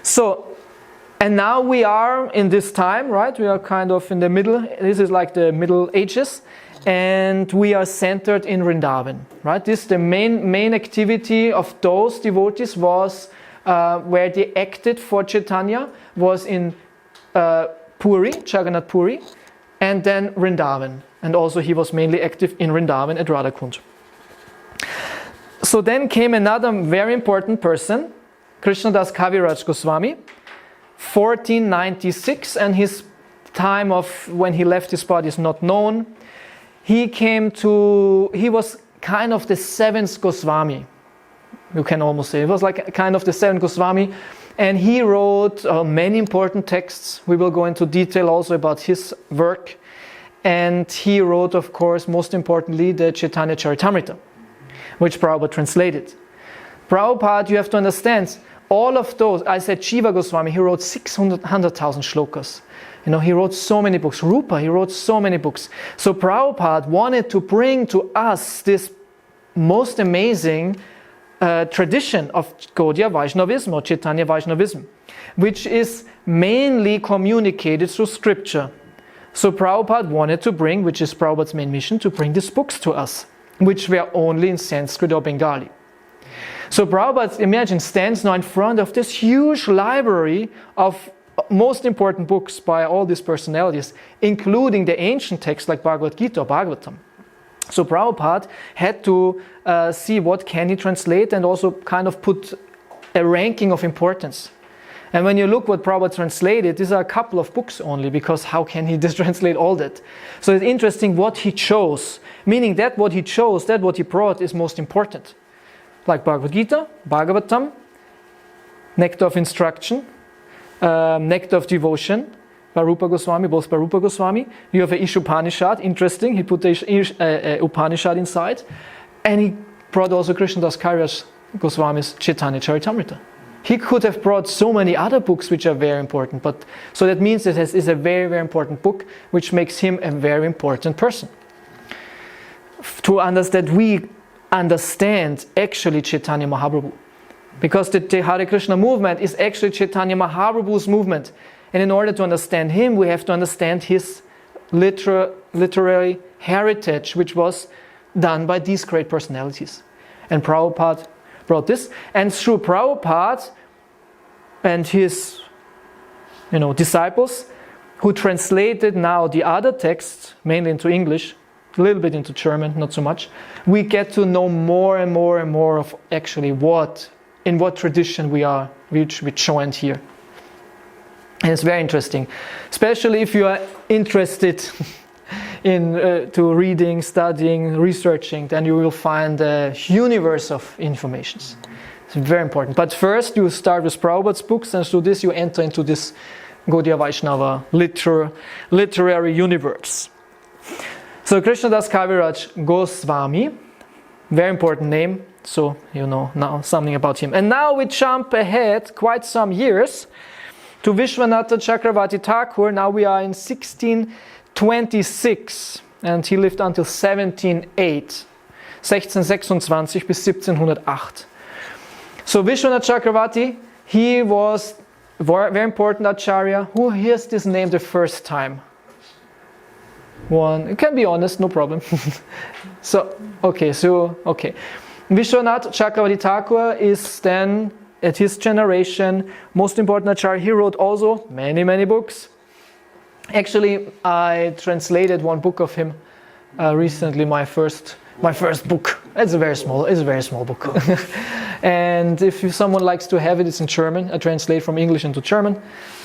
so and now we are in this time, right? We are kind of in the middle. This is like the Middle Ages, and we are centered in Vrindavan, right? This the main activity of those devotees was where they acted for Chaitanya was in Puri, Jagannath Puri, and then Vrindavan. And also he was mainly active in Vrindavan at Radhakund. So then came another very important person, Krishnadas Kaviraj Goswami, 1496, and his time of when he left his body is not known. He was kind of the 7th Goswami, you can almost say. It was like kind of the 7th Goswami, and he wrote many important texts. We will go into detail also about his work. And he wrote, of course, most importantly, the Chaitanya Charitamrita, which Prabhupada translated. Prabhupada, you have to understand, all of those, I said Jiva Goswami, he wrote 600,000 shlokas. You know, he wrote so many books. Rupa, he wrote so many books. So Prabhupada wanted to bring to us this most amazing tradition of Gaudiya Vaishnavism or Chaitanya Vaishnavism, which is mainly communicated through scripture. So Prabhupada wanted to bring, which is Prabhupada's main mission, to bring these books to us, which were only in Sanskrit or Bengali. So Prabhupada, imagine, stands now in front of this huge library of most important books by all these personalities, including the ancient texts like Bhagavad Gita or Bhagavatam. So Prabhupada had to see what can he translate and also kind of put a ranking of importance. And when you look what Prabhupada translated, these are a couple of books only, because how can he translate all that? So it's interesting what he chose, meaning that what he chose, that what he brought is most important. Like Bhagavad Gita, Bhagavatam, Nectar of Instruction, Nectar of Devotion, by Rupa Goswami, both by Rupa Goswami. You have a Ishopanishad, interesting, he put a Upanishad inside. And he brought also Krishnadas Kaviraj Goswami's Chaitanya Charitamrita. He could have brought so many other books which are very important, but so that means that it is a very, very important book, which makes him a very important person. To understand, we understand actually Chaitanya Mahaprabhu, because the Hare Krishna movement is actually Chaitanya Mahaprabhu's movement, and in order to understand him, we have to understand his literary heritage, which was done by these great personalities. And Prabhupada brought this, and through Prabhupada and his disciples, who translated now the other texts, mainly into English, a little bit into German, not so much, we get to know more and more and more of actually in what tradition we are, which joined here. And it's very interesting, especially if you are interested in to reading, studying, researching, then you will find a universe of informations. It's very important. But first you start with Prabhupada's books, and through this you enter into this Gaudiya Vaishnava literary universe. So Krishnadas Kaviraj Goswami, very important name, so you know now something about him. And now we jump ahead quite some years to Vishwanatha Chakravarti Thakur. Now we are in 1626 and he lived until 1708. 1626 bis 1708. So Vishwanath Chakravarti, he was very important Acharya. Who hears this name the first time? One, you can be honest, no problem. Okay. Vishwanath Chakravarti Thakur is then, at his generation, most important Acharya. He wrote also many books. Actually, I translated one book of him recently, my first book. It's a very small book. And if someone likes to have it, it's in German. I translate from English into German.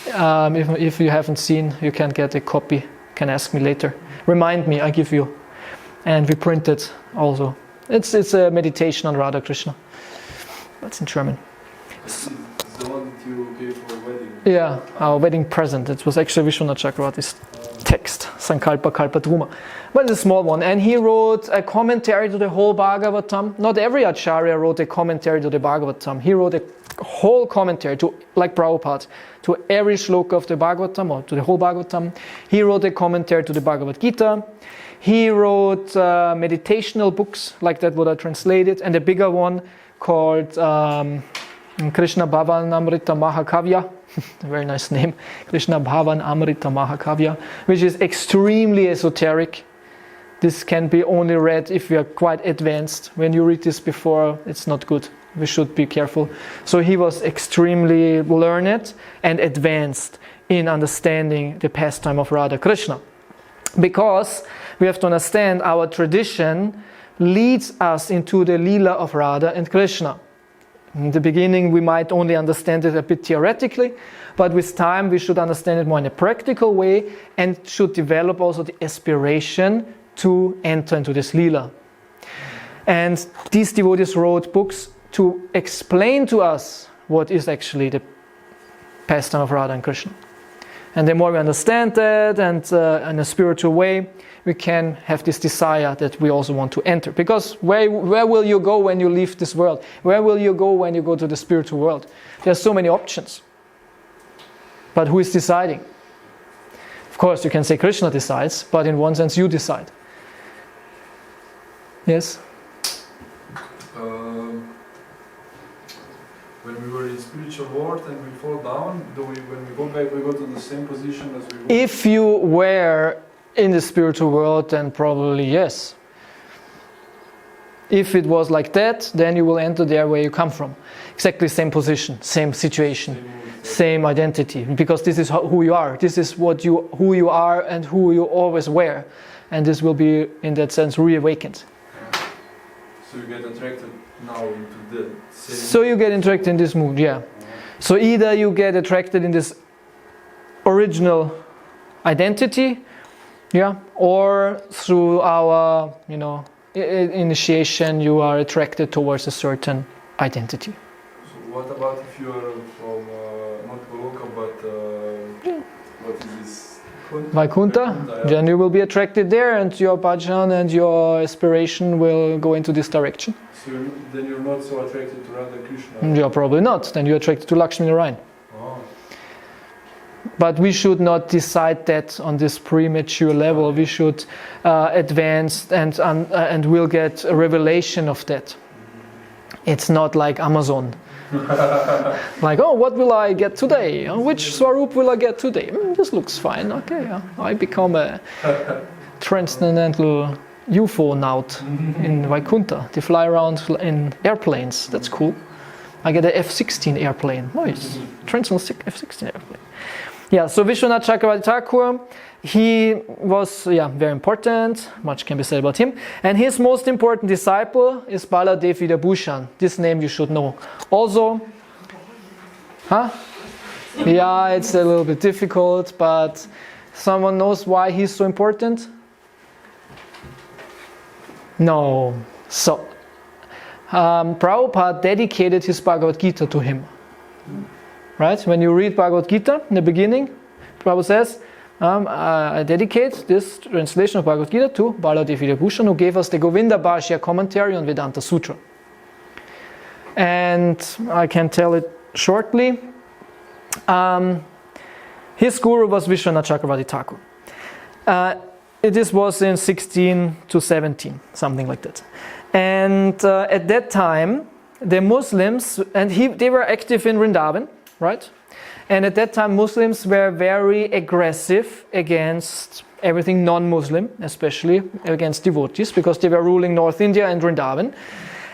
If you haven't seen, you can get a copy. You can ask me later. Remind me, I give you. And we print it also. It's a meditation on Radha Krishna. That's in German. It's the one that you gave for a wedding. Yeah, our wedding present. It was actually Vishwanath Chakravarti's text, Sankalpa Kalpadruma. But it's a small one. And he wrote a commentary to the whole Bhagavatam. Not every Acharya wrote a commentary to the Bhagavatam. He wrote a whole commentary, like Prabhupada, to every shloka of the Bhagavatam, or to the whole Bhagavatam. He wrote a commentary to the Bhagavad Gita. He wrote meditational books, like that what I translated, and a bigger one called Krishna Bhavan Amrita Mahakavya. A very nice name. Krishna Bhavan Amrita Mahakavya, which is extremely esoteric. This can be only read if you are quite advanced. When you read this before, it's not good. We should be careful. So he was extremely learned and advanced in understanding the pastime of Radha Krishna. Because we have to understand our tradition leads us into the Leela of Radha and Krishna. In the beginning we might only understand it a bit theoretically, but with time we should understand it more in a practical way and should develop also the aspiration to enter into this Leela. And these devotees wrote books to explain to us what is actually the pastime of Radha and Krishna. And the more we understand that, and in a spiritual way, we can have this desire that we also want to enter. Because where will you go when you leave this world? Where will you go when you go to the spiritual world? There are so many options. But who is deciding? Of course, you can say Krishna decides, but in one sense you decide. Yes? When we were in spiritual world and we fall down, when we go back, we go to the same position as we were? If you were in the spiritual world, then probably yes. If it was like that, then you will enter there where you come from. Exactly same position, same situation, same identity. Because this is who you are. This is who you are and who you always were. And this will be, in that sense, reawakened. So you get attracted now into the same... So you get attracted in this mood, yeah. So either you get attracted in this original identity, yeah, or through our, initiation, you are attracted towards a certain identity. So what about if you are from, not Goloka, but what is this? Vaikuntha? Yeah. Then you will be attracted there and your bhajan and your aspiration will go into this direction. So then you're not so attracted to Radha Krishna? You're probably not. Then you're attracted to Lakshmi Narayan. Oh. But we should not decide that on this premature level. We should advance and we'll get a revelation of that. It's not like Amazon. Like, what will I get today? Which Swarup will I get today? This looks fine. Okay, I become a transcendental UFO-naut in Vaikuntha. They fly around in airplanes. That's cool. I get an F-16 airplane. Nice. Transcendental F-16 airplane. Yeah, so Vishwanath Chakravarti Thakur, he was very important. Much can be said about him. And his most important disciple is Baladev Vidabhushan. This name you should know. Also, Yeah, it's a little bit difficult, but someone knows why he's so important? No. So, Prabhupada dedicated his Bhagavad Gita to him. Right? When you read Bhagavad Gita in the beginning, Prabhupada says, I dedicate this translation of Bhagavad Gita to Baladev Vidyabhushan, who gave us the Govinda Bhashya commentary on Vedanta Sutra. And I can tell it shortly. His guru was Vishwanath Chakravarti Thakur. This was in 16 to 17, something like that. And at that time, the Muslims, and they were active in Vrindavan, right? And at that time, Muslims were very aggressive against everything non-Muslim, especially against devotees, because they were ruling North India and Vrindavan.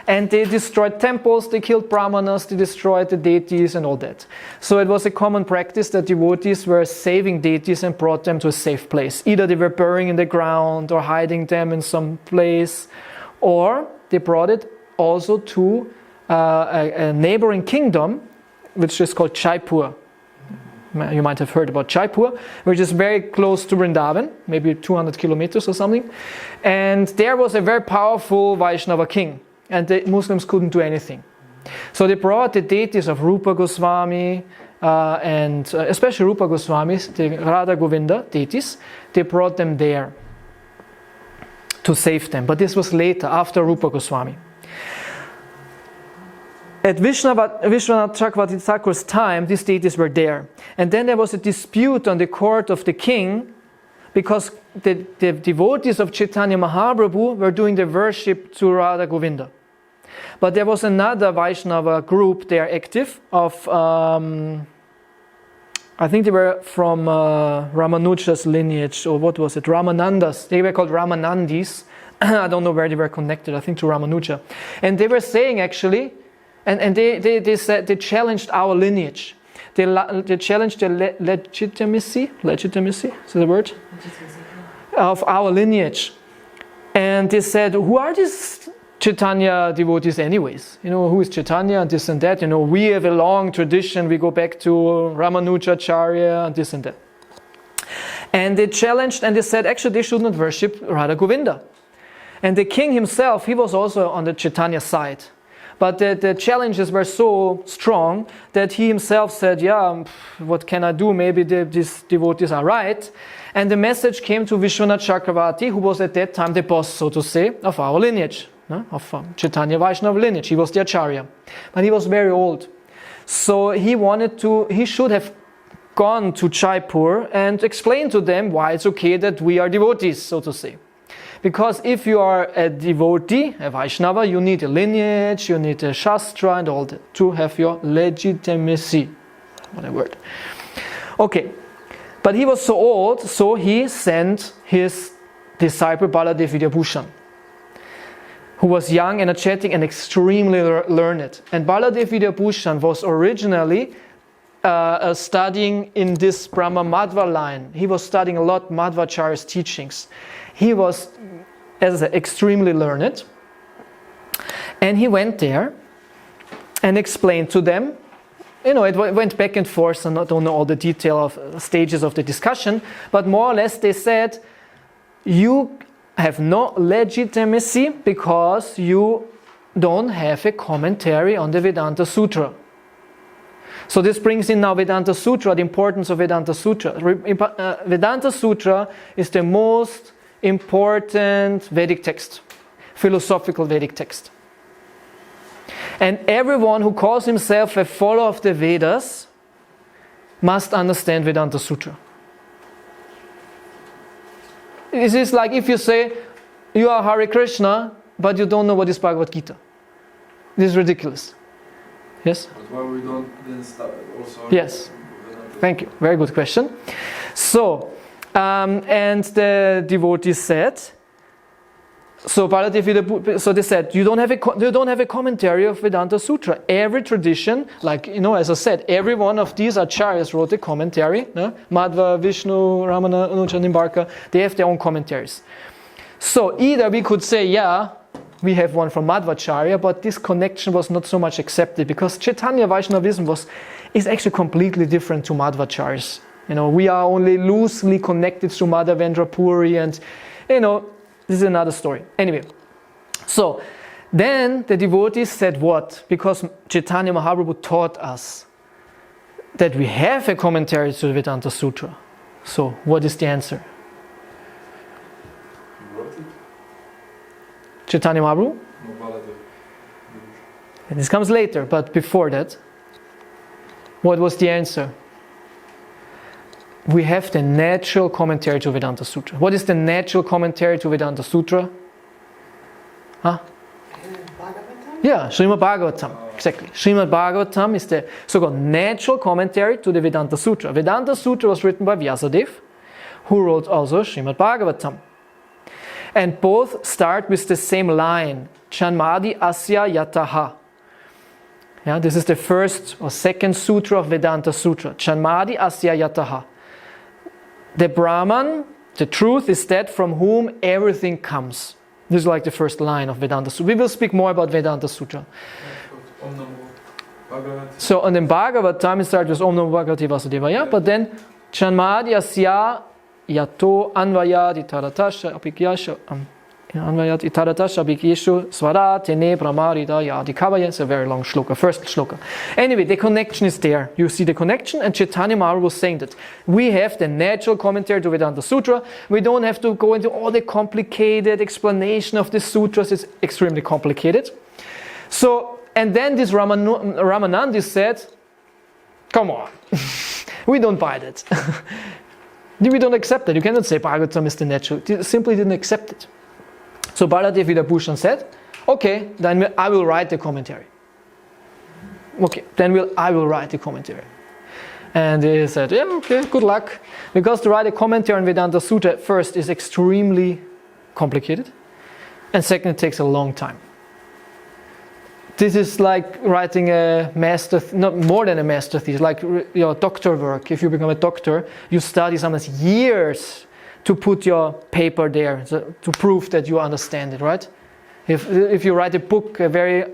And they destroyed temples, they killed brahmanas, they destroyed the deities and all that. So it was a common practice that devotees were saving deities and brought them to a safe place. Either they were burying in the ground or hiding them in some place, or they brought it also to a neighboring kingdom, which is called Jaipur. You might have heard about Jaipur, which is very close to Vrindavan, maybe 200 kilometers or something. And there was a very powerful Vaishnava king, and the Muslims couldn't do anything. So they brought the deities of Rupa Goswami, and especially Rupa Goswami, the Radha Govinda deities, they brought them there to save them. But this was later, after Rupa Goswami. At Vishwanath Chakravarti Thakur's time, these deities were there. And then there was a dispute on the court of the king, because the devotees of Chaitanya Mahaprabhu were doing the worship to Radha Govinda. But there was another Vaishnava group there active of, I think they were from Ramanuja's lineage, or what was it, Ramanandas. They were called Ramanandis. I don't know where they were connected, I think to Ramanuja. And they were saying actually, and they said, they challenged our lineage. They challenged the legitimacy, is that the word? Of our lineage. And they said, who are these Chaitanya devotees anyways? You know, who is Chaitanya and this and that? You know, we have a long tradition, we go back to Ramanujacharya and this and that. And they challenged and they said, actually they should not worship Radha Govinda. And the king himself, he was also on the Chaitanya side. But the challenges were so strong that he himself said, yeah, what can I do? Maybe these devotees are right. And the message came to Vishwanath Chakravarti, who was at that time the boss, so to say, of our lineage, of Chaitanya Vaishnava lineage. He was the Acharya. But he was very old. So he should have gone to Jaipur and explained to them why it's okay that we are devotees, so to say. Because if you are a devotee, a Vaishnava, you need a lineage, you need a Shastra and all that to have your legitimacy. What a word. Okay, but he was so old, so he sent his disciple Baladev Vidyabhushan, who was young, energetic and extremely learned. And Baladev Vidyabhushan was originally studying in this Brahma Madhva line. He was studying a lot Madhvacharya's teachings. He was, as I said, extremely learned. And he went there and explained to them. You know, it went back and forth, and I don't know all the detail of stages of the discussion, but more or less they said, you have no legitimacy because you don't have a commentary on the Vedanta Sutra. So this brings in now Vedanta Sutra, the importance of Vedanta Sutra. Vedanta Sutra is the most important Vedic text, philosophical Vedic text. And everyone who calls himself a follower of the Vedas must understand Vedanta Sutra. It is like if you say, you are Hare Krsna, but you don't know what is Bhagavad Gita. This is ridiculous. Yes? But why we don't then start also? Yes. Thank you. Very good question. So, and the devotees said, so they said, you don't have a commentary of Vedanta Sutra. Every tradition, like, you know, as I said, every one of these acharyas wrote a commentary. No? Madhva, Vishnu, Ramana, Anuja, Nimbarka, they have their own commentaries. So either we could say, yeah, we have one from Madhvacharya, but this connection was not so much accepted because Chaitanya Vaishnavism was is actually completely different to Madhvacharya's. We are only loosely connected to Madhvacharya Puri, and this is another story. Anyway, so then the devotees said what? Because Chaitanya Mahaprabhu taught us that we have a commentary to the Vedanta Sutra. So what is the answer? You wrote it? Chaitanya Mahaprabhu? No, Baladev. And this comes later, but before that, what was the answer? We have the natural commentary to Vedanta Sutra. What is the natural commentary to Vedanta Sutra? Huh? Bhagavatam? Yeah, Srimad Bhagavatam. Exactly. Srimad Bhagavatam is the so-called natural commentary to the Vedanta Sutra. Vedanta Sutra was written by Vyasadeva, who wrote also Srimad Bhagavatam. And both start with the same line, Chanmadi Asya Yataha. Yeah, this is the first or second sutra of Vedanta Sutra. Chanmadi Asya Yataha. The Brahman, the truth, is that from whom everything comes. This is like the first line of Vedanta Sutra. We will speak more about Vedanta Sutra. Om Namo Bhagavate. So on the Bhagavatam it starts with Om Namo Bhagavate Vasudevaya, but then Chanmadi Asya Yato Anvayadi Taratasha Apikyasha Anvayadi Taratasha Apikyeshu Svara Tene Pramarita Yadi Kavaya. It's a very long shloka, first shloka. Anyway, the connection is there. You see the connection, and Chaitanya Mahaprabhu was saying that we have the natural commentary to Vedanta Sutra. We don't have to go into all the complicated explanation of the sutras. It's extremely complicated. So, and then this Ramanandi said, come on, we don't buy that. We don't accept it. You cannot say Bhagavatam is the natural. They simply didn't accept it. So Baladev Vidabhushan said, okay, then I will write the commentary. Okay, then I will write the commentary. And he said, yeah, okay, good luck. Because to write a commentary on Vedanta Sutra first is extremely complicated. And second, it takes a long time. This is like writing a master, not more than a master thesis, like your doctor work. If you become a doctor, you study sometimes years to put your paper there, to prove that you understand it, right? If you write a book, a very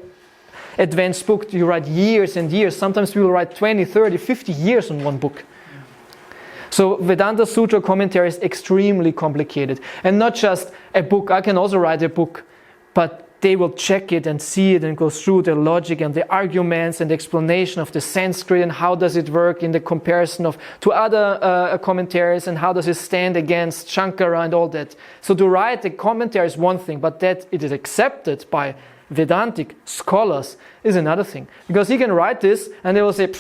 advanced book, you write years and years. Sometimes people write 20, 30, 50 years on one book. So Vedanta Sutra commentary is extremely complicated. And not just a book. I can also write a book, but they will check it and see it and go through the logic and the arguments and the explanation of the Sanskrit and how does it work in the comparison to other commentaries and how does it stand against Shankara and all that. So to write a commentary is one thing, but that it is accepted by Vedantic scholars is another thing. Because he can write this and they will say,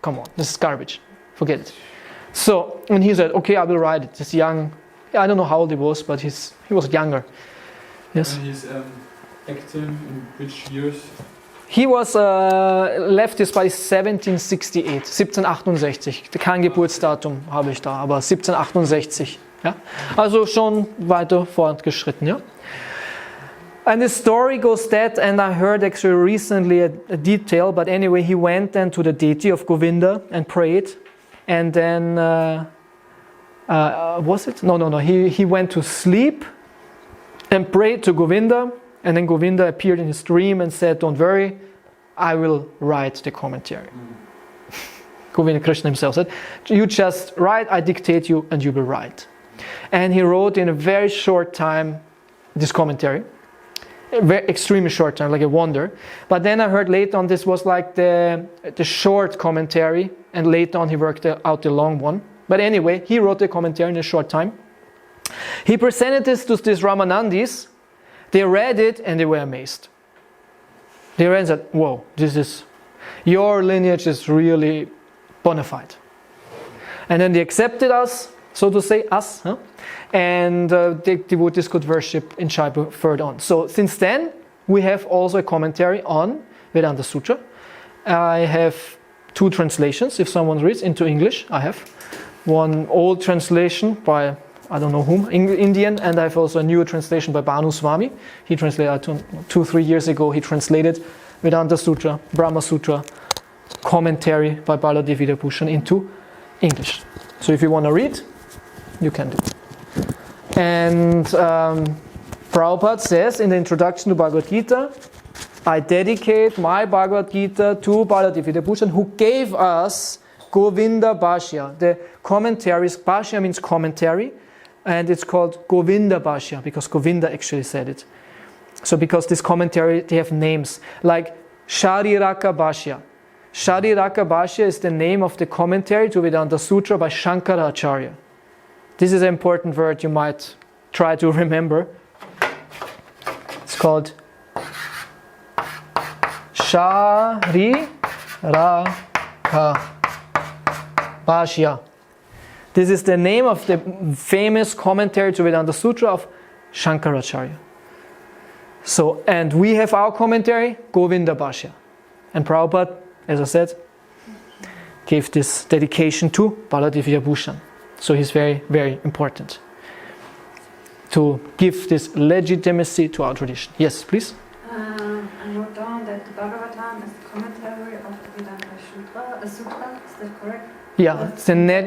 come on, this is garbage, forget it. So, and he said, okay, I will write it. This young, I don't know how old he was, but he was younger. Yes. And he's active in which years? He was left his by 1768, 1768. Kein Geburtsdatum habe ich da, aber 1768. Ja? Also schon weiter fortgeschritten. Ja? And the story goes that, and I heard actually recently a detail, but anyway, he went then to the deity of Govinda and prayed, and then was it? No. He went to sleep and prayed to Govinda. And then Govinda appeared in his dream and said, don't worry, I will write the commentary. Govinda Krishna himself said, you just write, I dictate you, and you will write. And he wrote in a very short time this commentary. A very extremely short time, like a wonder. But then I heard later on this was like the short commentary, and later on he worked out the long one. But anyway, he wrote the commentary in a short time. He presented this to these Ramanandis. They read it and they were amazed. They read and said, whoa, your lineage is really bona fide. And then they accepted us, so to say, and the devotees could worship in Jaipur further on. So since then, we have also a commentary on Vedanta Sutra. I have 2 translations, if someone reads into English. I have one old translation by I don't know whom, Indian, and I have also a new translation by Bhanu Swami. He translated 2-3 years ago. He translated Vedanta Sutra, Brahma Sutra, commentary by Baladev Vidabhushan into English. So if you want to read, you can do it. And Prabhupada says in the introduction to Bhagavad Gita, I dedicate my Bhagavad Gita to Baladev Vidabhushan, who gave us Govinda Bhashya. The commentaries, Bhashya means commentary, and it's called Govinda Bhashya because Govinda actually said it. So because this commentary, they have names like Shariraka Bhashya. Shariraka Bhashya is the name of the commentary to Vedanta Sutra by Shankaracharya. This is an important word you might try to remember. It's called Shariraka Bhashya. This is the name of the famous commentary to Vedanta Sutra of Shankaracharya. So, and we have our commentary, Govinda Bhashya. And Prabhupada, as I said, gave this dedication to Baladev Vidabhushan. So he's very, very important to give this legitimacy to our tradition. Yes, please? I wrote down that the Bhagavatam is the commentary of the Vedanta Sutra. Is that correct? Yeah,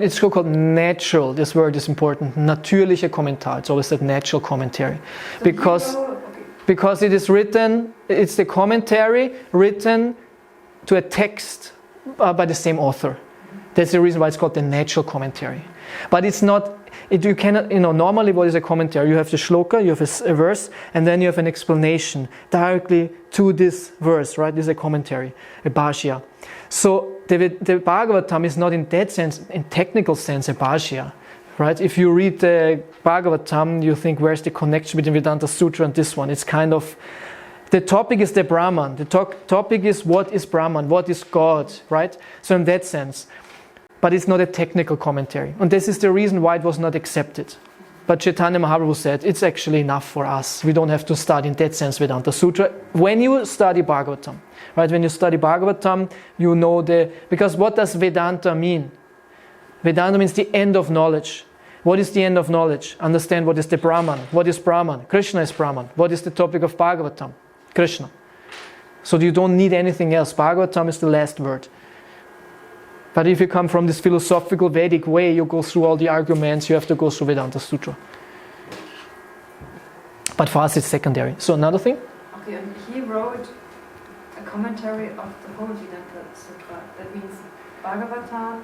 it's called natural. This word is important. Natürlicher Kommentar. It's always that natural commentary. Because it is written, it's the commentary written to a text by the same author. That's the reason why it's called the natural commentary. But it's not, you cannot, normally what is a commentary? You have the shloka, you have a verse, and then you have an explanation directly to this verse, right? This is a commentary, a bhashya. So the Bhagavatam is not in that sense, in technical sense, a bhashya. Right? If you read the Bhagavatam, you think, where's the connection between Vedanta Sutra and this one? It's kind of, the topic is the Brahman. The topic is what is Brahman, what is God, right? So in that sense. But it's not a technical commentary. And this is the reason why it was not accepted. But Chaitanya Mahaprabhu said, it's actually enough for us. We don't have to study in that sense Vedanta Sutra. When you study Bhagavatam, right? When you study Bhagavatam, you know because what does Vedanta mean? Vedanta means the end of knowledge. What is the end of knowledge? Understand what is the Brahman. What is Brahman? Krishna is Brahman. What is the topic of Bhagavatam? Krishna. So you don't need anything else. Bhagavatam is the last word. But if you come from this philosophical Vedic way, you go through all the arguments, you have to go through Vedanta Sutra. But for us it's secondary. So another thing? Okay, and he wrote a commentary of the whole Vedanta Sutra. That means Bhagavatam,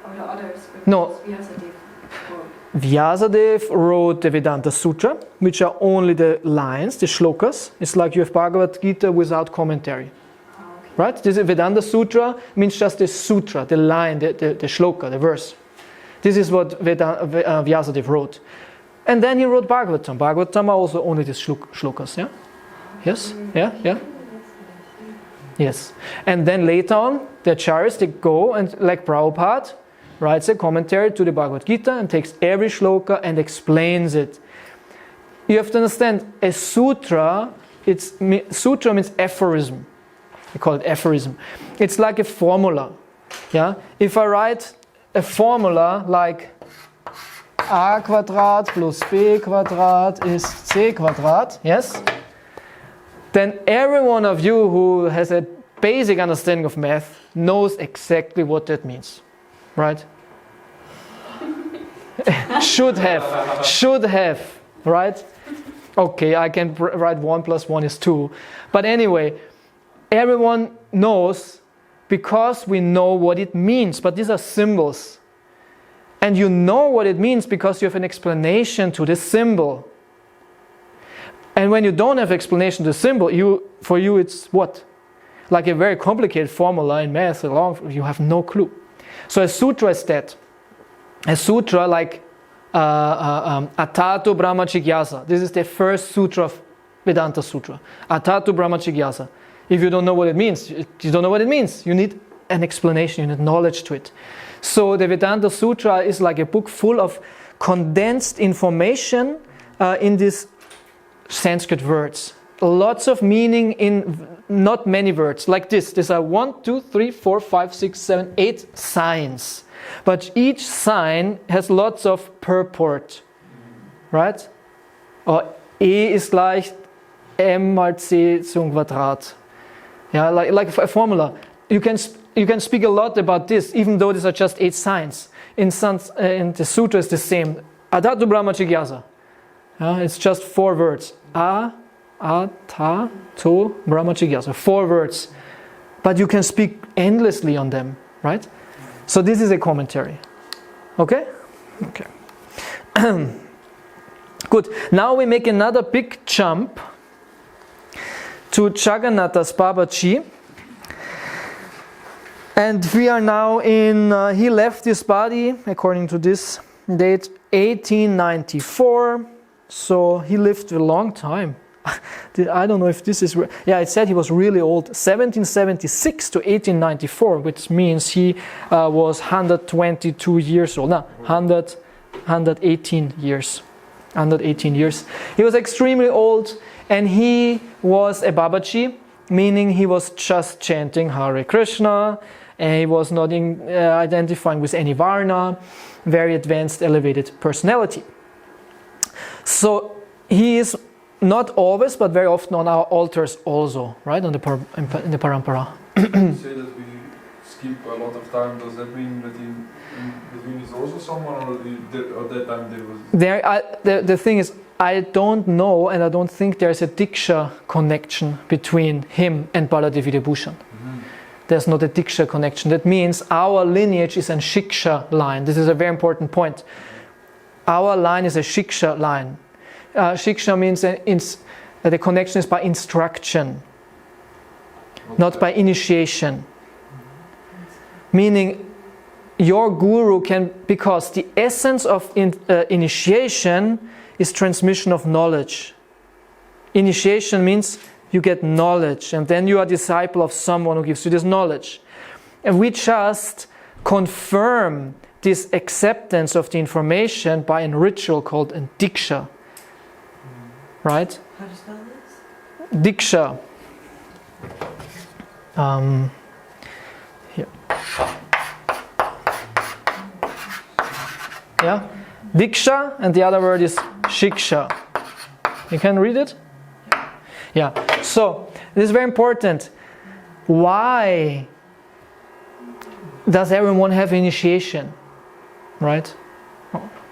or the others? No. Vyasadeva wrote the Vedanta Sutra, which are only the lines, the shlokas. It's like you have Bhagavad Gita without commentary. Okay. Right? This is Vedanta Sutra means just the sutra, the line, the shloka, the verse. This is what Vyasadeva wrote. And then he wrote Bhagavatam. Bhagavatam are also only the shlokas, yeah? Yes? Yeah? Yes. And then later on, the acharyas, they go and, like Prabhupada, writes a commentary to the Bhagavad Gita and takes every shloka and explains it. You have to understand, a sutra, sutra means aphorism. We call it aphorism. It's like a formula. Yeah? If I write a formula like a quadrat plus b quadrat is c quadrat, yes? Then every one of you who has a basic understanding of math knows exactly what that means. Right? should have, right? Okay, I can write 1 + 1 is 2. But anyway, everyone knows because we know what it means. But these are symbols. And you know what it means because you have an explanation to the symbol. And when you don't have explanation to the symbol, for you it's what? Like a very complicated formula in math, you have no clue. So a sutra is that. A sutra like Atato Brahma Jigyasa. This is the first sutra of Vedanta Sutra. Atato Brahma Jigyasa. If you don't know what it means, you don't know what it means. You need an explanation, you need knowledge to it. So the Vedanta Sutra is like a book full of condensed information in these Sanskrit words. Lots of meaning in not many words. Like this. These are 1, 2, 3, 4, 5, 6, 7, 8 signs. But each sign has lots of purport. Right? Or E ist leicht M mal C zum Quadrat. Yeah, like a formula. You can speak a lot about this, even though these are just 8 signs. In the sutra is the same. Adatu Brahma Jigyasa. It's just 4 words. A, ata to Brahma Jigyasu. 4 words. But you can speak endlessly on them, right? So this is a commentary. Okay? Okay. Good. Now we make another big jump to Jagannatha's Babaji. And we are now in, he left this body, according to this date, 1894. So he lived a long time. I don't know if this is... Yeah, it said he was really old. 1776 to 1894, which means he was 122 years old. No, 118 years. 118 years. He was extremely old, and he was a Babaji, meaning he was just chanting Hare Krsna, and he was not identifying with any Varna, very advanced, elevated personality. So he is not always, but very often on our altars also, right, on the in the Parampara. You say that we skip a lot of time. Does that mean that in between is also someone, or at that time there was... The thing is, I don't know, and I don't think there's a Diksha connection between him and Baladevi Bhushan. There's not a Diksha connection. That means our lineage is a Shiksha line. This is a very important point. Our line is a Shiksha line. Shiksha means the connection is by instruction, not by initiation. Meaning, your guru can, because the essence of initiation is transmission of knowledge. Initiation means you get knowledge, and then you are a disciple of someone who gives you this knowledge. And we just confirm this acceptance of the information by a ritual called a Diksha. Right? How do you spell this? Diksha. Here. Yeah? Diksha, and the other word is Shiksha. You can read it? Yeah. So, this is very important. Why does everyone have initiation? Right?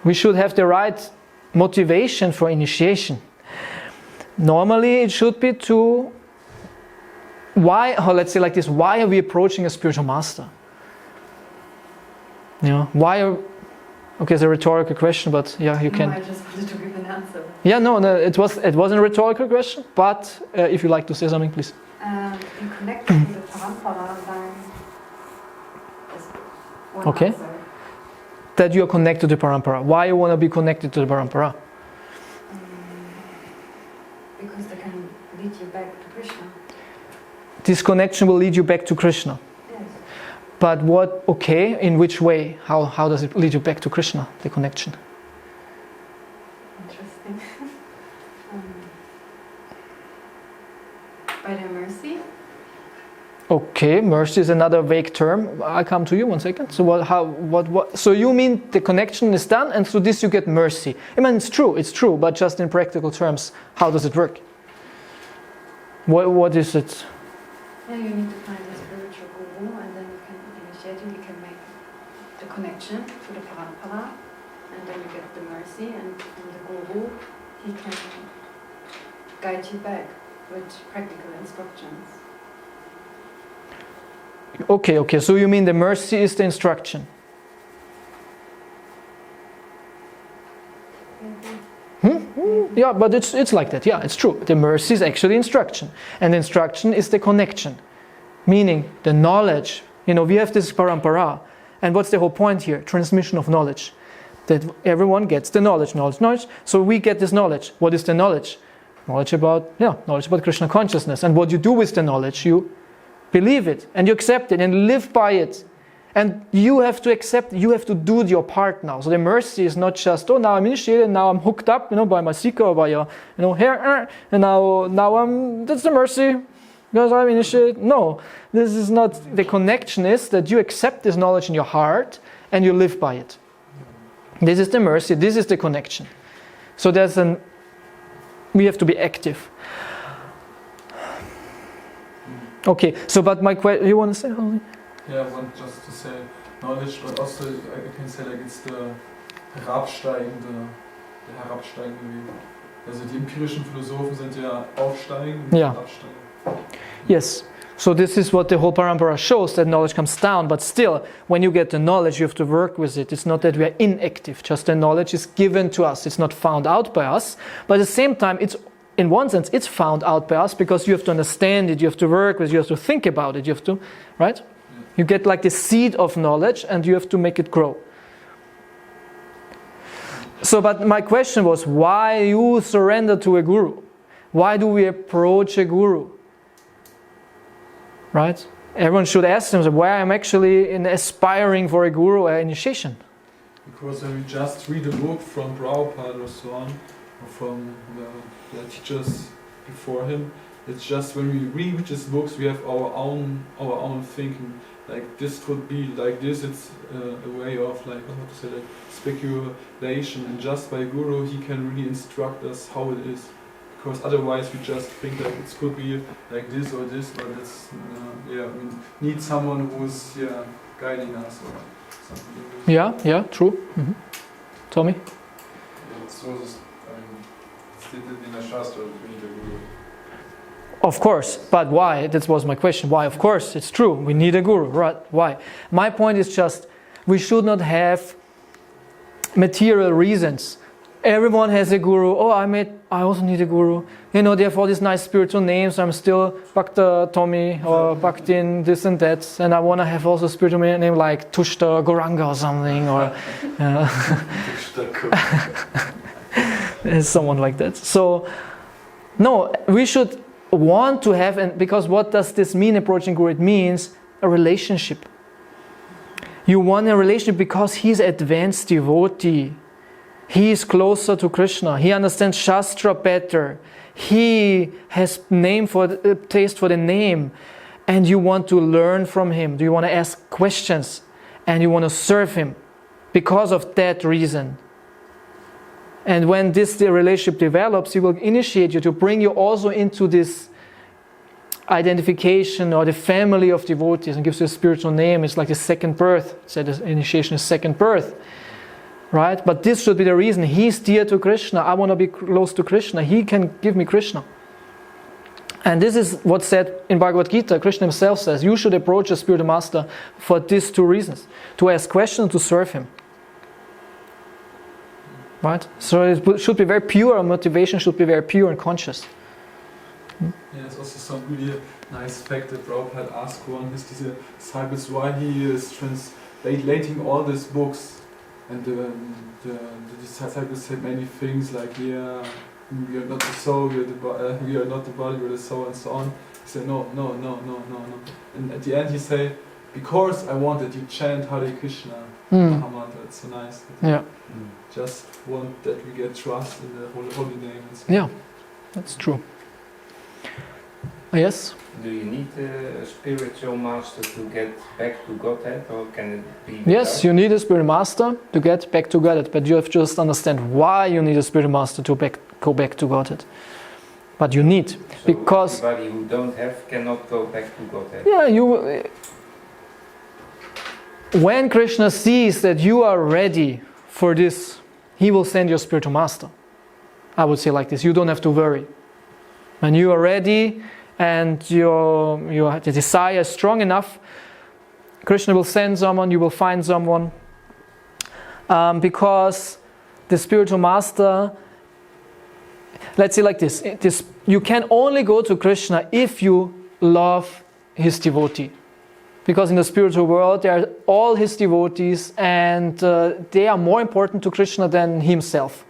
We should have the right motivation for initiation. Normally, it should be to let's say like this, why are we approaching a spiritual master? You know, okay, it's a rhetorical question, but yeah, you can... No, I just wanted to give an answer. Yeah, no, it wasn't a rhetorical question, but if you like to say something, please. In connection to the Parampara line is one Okay. answer. That you are connected to the Parampara. Why you want to be connected to the Parampara? Because they can lead you back to Krishna. This connection will lead you back to Krishna. Yes. But in which way? How does it lead you back to Krishna, the connection? Interesting. By their mercy. Okay, mercy is another vague term. I'll come to you 1 second. So so you mean the connection is done, and through this you get mercy. I mean, it's true, but just in practical terms, how does it work? What is it? Yeah, you need to find a spiritual guru, and then you can initiate him, you can make the connection to the Parampara, and then you get the mercy, and from the guru, he can guide you back with practical instructions. Okay, so you mean the mercy is the instruction? Yeah, but it's like that. Yeah, it's true. The mercy is actually instruction, and the instruction is the connection, meaning the knowledge. You know, we have this parampara, and what's the whole point here? Transmission of knowledge, that everyone gets the knowledge. So we get this knowledge. What is the knowledge? Knowledge about Krishna consciousness. And what you do with the knowledge, you believe it and you accept it and live by it. And you have to accept, you have to do your part now. So the mercy is not just, now I'm initiated, now I'm hooked up, by my seeker or by your, hair, and now that's the mercy, because I'm initiated. No, this is not, the connection is that you accept this knowledge in your heart and you live by it. This is the mercy, this is the connection. So we have to be active. Okay, so but my question, you want to say something? Yeah, I want just to say knowledge, but also I can say like it's the herabsteigende Weg. Also die empirischen Philosophen sind ja aufsteigen und Ja. absteigen. Yes. So this is what the whole parampara shows, that knowledge comes down, but still, when you get the knowledge, you have to work with it. It's not that we are inactive, just the knowledge is given to us. It's not found out by us, but at the same time, it's in one sense, it's found out by us because you have to understand it, you have to work with it, you have to think about it, you have to, right? Yeah. You get like the seed of knowledge and you have to make it grow. So, but my question was, why you surrender to a guru? Why do we approach a guru? Right? Everyone should ask themselves, why I'm actually aspiring for a guru or initiation. Because when we just read a book from Prabhupada or so on, or from the teachers before him, it's just when we read these books, we have our own thinking. Like this could be like this. It's a way of like how to say, like speculation. And just by guru, he can really instruct us how it is. Because otherwise, we just think that it could be like this or this, but it's we need someone who's guiding us or something. Yeah, true. Mm-hmm. Tommy? It's also, stated in a Shastra that we need a guru. Of course, but why? That was my question. Why? Of course, it's true. We need a guru, right? Why? My point is just, we should not have material reasons. Everyone has a guru. Oh, I also need a guru. You know, they have all these nice spiritual names. I'm still Bhakta Tommy or Bhaktin this and that, and I want to have also a spiritual name like Tushta Goranga or something, or someone like that. So, no, we should want to have, and because what does this mean, approaching guru? It means a relationship. You want a relationship because he's advanced devotee. He is closer to Krishna. He understands Shastra better. He has taste for the name. And you want to learn from him. Do you want to ask questions? And you want to serve him because of that reason. And when the relationship develops, he will initiate you to bring you also into this identification or the family of devotees and gives you a spiritual name. It's like a second birth. So the initiation is second birth. Right? But this should be the reason. He's dear to Krishna. I want to be close to Krishna. He can give me Krishna. And this is what's said in Bhagavad Gita. Krishna himself says, you should approach a spiritual master for these two reasons. To ask questions, to serve him. Right? So it should be very pure. Our motivation should be very pure and conscious. Yeah, it's also some really nice fact that Prabhupada asked one of his disciples why he is translating all these books. And the disciples said many things like, we are not the soul, we are not the body, we are the soul, and so on. He said, no. And at the end he said, because I want that you chant Hare Krishna, Mahamantra. It's so nice. Yeah. Just want that we get trust in the holy name. And so Yeah, that's true. Yes? Do you need a spiritual master to get back to Godhead, or can it be? Yes, you need a spiritual master to get back to Godhead, but you have to just understand why you need a spiritual master to go back to Godhead. But you need, so because everybody who don't have cannot go back to Godhead. Yeah, when Krishna sees that you are ready for this, he will send you a spiritual master. I would say like this: you don't have to worry. When you are ready and the desire is strong enough, Krishna will send someone, you will find someone. Because the spiritual master, let's say like this, you can only go to Krishna if you love his devotee. Because in the spiritual world, they are all his devotees, and they are more important to Krishna than himself.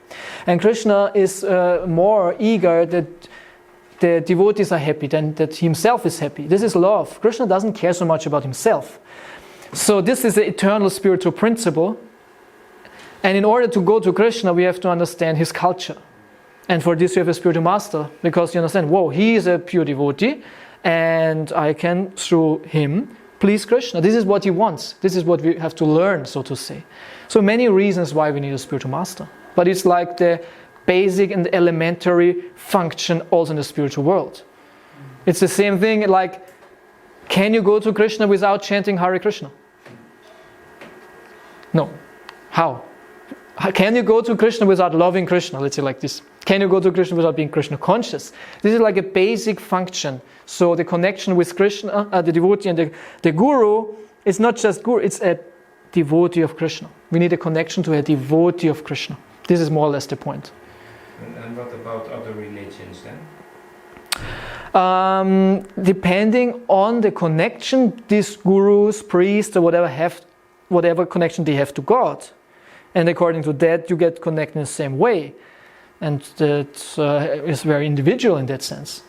And Krishna is more eager that the devotees are happy than that himself is happy. This is love. Krishna doesn't care so much about himself. So this is the eternal spiritual principle. And in order to go to Krishna, we have to understand his culture. And for this you have a spiritual master, because you understand, whoa, he is a pure devotee, and I can, through him, please Krishna. This is what he wants. This is what we have to learn, so to say. So many reasons why we need a spiritual master. But it's like the basic and elementary function also in the spiritual world. It's the same thing like, can you go to Krishna without chanting Hare Krishna? No. How? Can you go to Krishna without loving Krishna? Let's say like this. Can you go to Krishna without being Krishna conscious? This is like a basic function. So the connection with Krishna, the devotee and the guru, is not just guru, it's a devotee of Krishna. We need a connection to a devotee of Krishna. This is more or less the point. And what about other religions then? Depending on the connection these gurus, priests, or whatever connection they have to God. And according to that, you get connected in the same way. And that is very individual in that sense.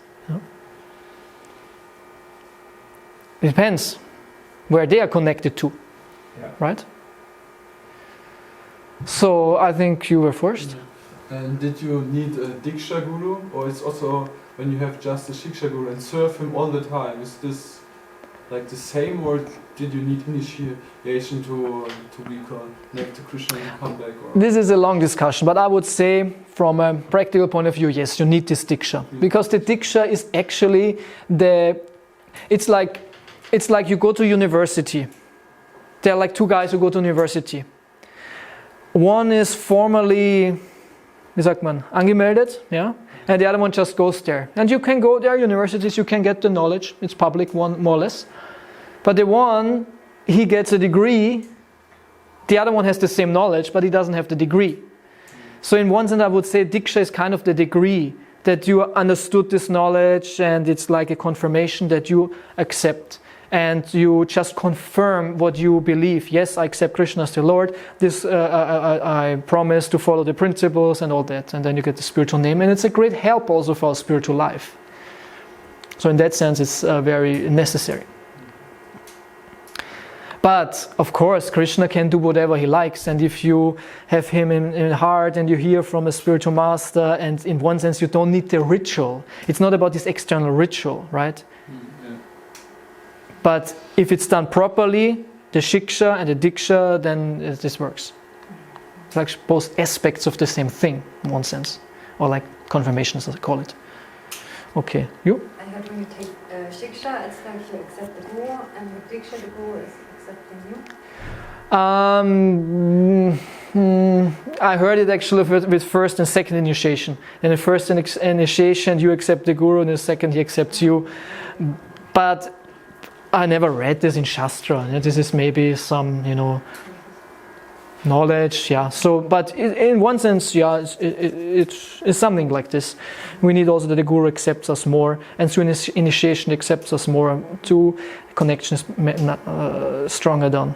It depends where they are connected to. Yeah. Right? So I think you were first. And did you need a Diksha Guru? Or it's also when you have just a Shiksha Guru and serve him all the time? Is this like the same, or did you need initiation to be connected to Krishna and come back? Or? This is a long discussion, but I would say from a practical point of view, yes, you need this Diksha. Because the Diksha is actually it's like you go to university. There are like two guys who go to university. One is formally, wie sagt man, angemeldet, yeah? And the other one just goes there. And you can go there, universities, you can get the knowledge. It's public, one more or less. But the one, he gets a degree. The other one has the same knowledge, but he doesn't have the degree. So in one sense, I would say Diksha is kind of the degree that you understood this knowledge, and it's like a confirmation that you accept. And you just confirm what you believe. Yes, I accept Krishna as the Lord. This, I promise to follow the principles and all that. And then you get the spiritual name. And it's a great help also for our spiritual life. So in that sense, it's very necessary. But, of course, Krishna can do whatever he likes. And if you have him in heart and you hear from a spiritual master, and in one sense, you don't need the ritual. It's not about this external ritual, right? But if it's done properly, the Shiksha and the Diksha, then this works. It's like both aspects of the same thing, in one sense. Or like confirmation, as I call it. Okay, you? I heard when you take Shiksha, it's like you accept the Guru, and with Diksha, the Guru is accepting you? I heard it actually with first and second initiation. In the first initiation, you accept the Guru, and in the second, he accepts you. But I never read this in Shastra. This is maybe some, knowledge. Yeah. So, but in one sense, yeah, it's something like this. We need also that the Guru accepts us more, and through initiation accepts us more. To connection is stronger done.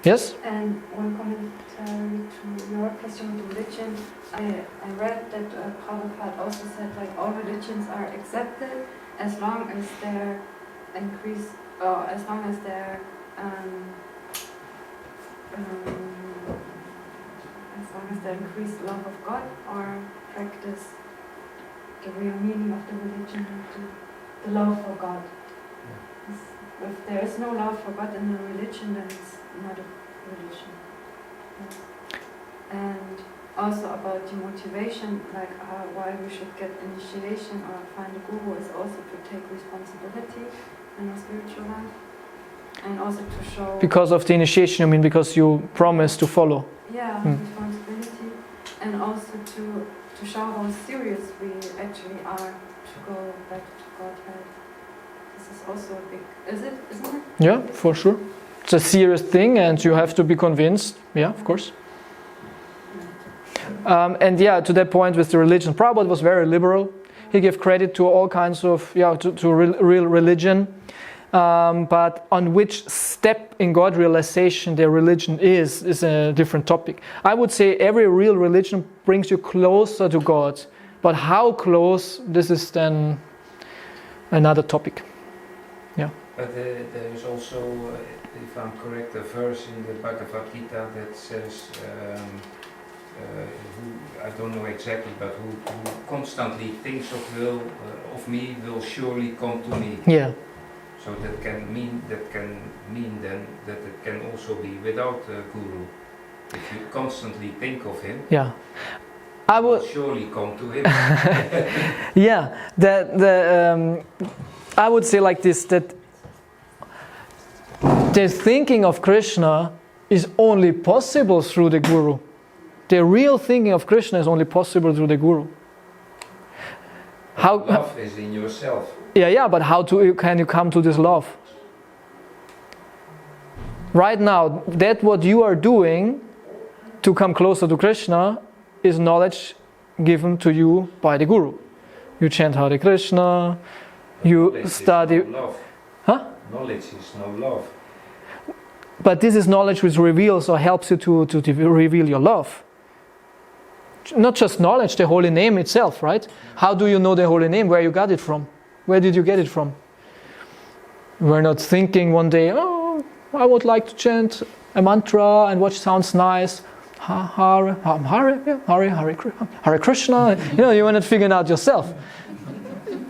Yes. And one commentary to your question with religion, I read that Prabhupada also said like all religions are accepted as long as they're increased. As long as they're increase love of God or practice the real meaning of the religion, the love for God. If there is no love for God in the religion, then it's not a religion. Yes. And also about the motivation, like why we should get initiation or find a guru, is also to take responsibility in our spiritual life, and also to show. Because of the initiation, you mean because you promise to follow? Yeah, responsibility, and also to show how serious we actually are to go back to Godhead. This is also a big, isn't it? Yeah, for sure. It's a serious thing, and you have to be convinced. Yeah, of course. And yeah, to that point with the religion, Prabhupada was very liberal. He gave credit to all kinds of, to real religion. But on which step in God realization their religion is a different topic. I would say every real religion brings you closer to God. But how close, this is then another topic. Yeah. But there is also, if I'm correct, a verse in the Bhagavad Gita that says, who, I don't know exactly, but who constantly thinks of me will surely come to me. Yeah. So that can mean then that it can also be without a guru. If you constantly think of him, yeah, I would surely come to him. Yeah, I would say like this, that the thinking of Krishna is only possible through the guru. The real thinking of Krishna is only possible through the Guru. How? Love is in yourself. Yeah, but how can you come to this love? Right now, that what you are doing to come closer to Krishna is knowledge given to you by the Guru. You chant Hare Krishna, you Knowledge study. is no love. Huh? Knowledge is no love. But this is knowledge which reveals or helps you to reveal your love. Not just knowledge, the holy name itself, right? How do you know the holy name? Where you got it from? Where did you get it from? We're not thinking one day, oh, I would like to chant a mantra and what sounds nice. Hare Krishna. You were not figuring out yourself.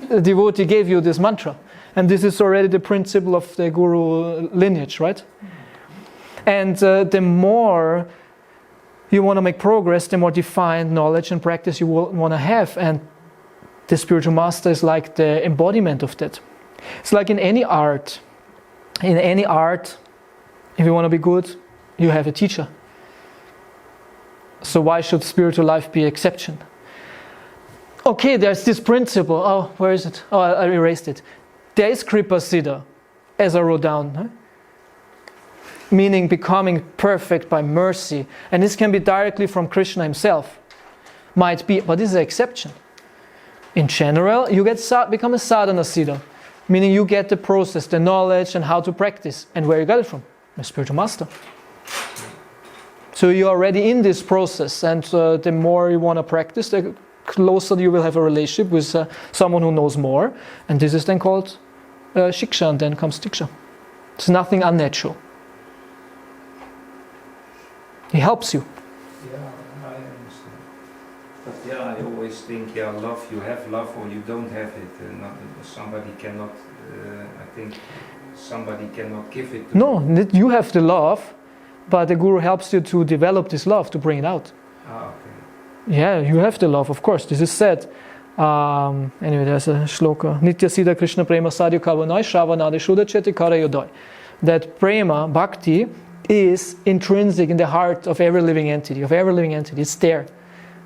The devotee gave you this mantra. And this is already the principle of the Guru lineage, right? And the more you want to make progress, the more defined knowledge and practice you want to have. And the spiritual master is like the embodiment of that. It's like in any art. In any art, if you want to be good, you have a teacher. So why should spiritual life be exception? Okay, there's this principle. Oh, where is it? Oh, I erased it. There is Kripa Siddha, as I wrote down. Huh? Meaning becoming perfect by mercy. And this can be directly from Krishna himself. Might be, but this is an exception. In general, you become a sadhana siddha. Meaning you get the process, the knowledge and how to practice. And where you got it from? A spiritual master. So you're already in this process, and the more you want to practice, the closer you will have a relationship with someone who knows more. And this is then called shiksha, and then comes diksha. It's nothing unnatural. He helps you. Yeah, I understand. But yeah, I always think, love, you have love or you don't have it. Somebody cannot, I think, somebody cannot give it to you. No, you have the love, but the Guru helps you to develop this love, to bring it out. Ah, okay. Yeah, you have the love, of course. This is said. Anyway, there's a shloka. Nitya Siddha Krishna Prema Sadhu Kavanai Shravanade Shuddha Cheti Kara Yodai. That prema, bhakti, is intrinsic in the heart of every living entity. It's there.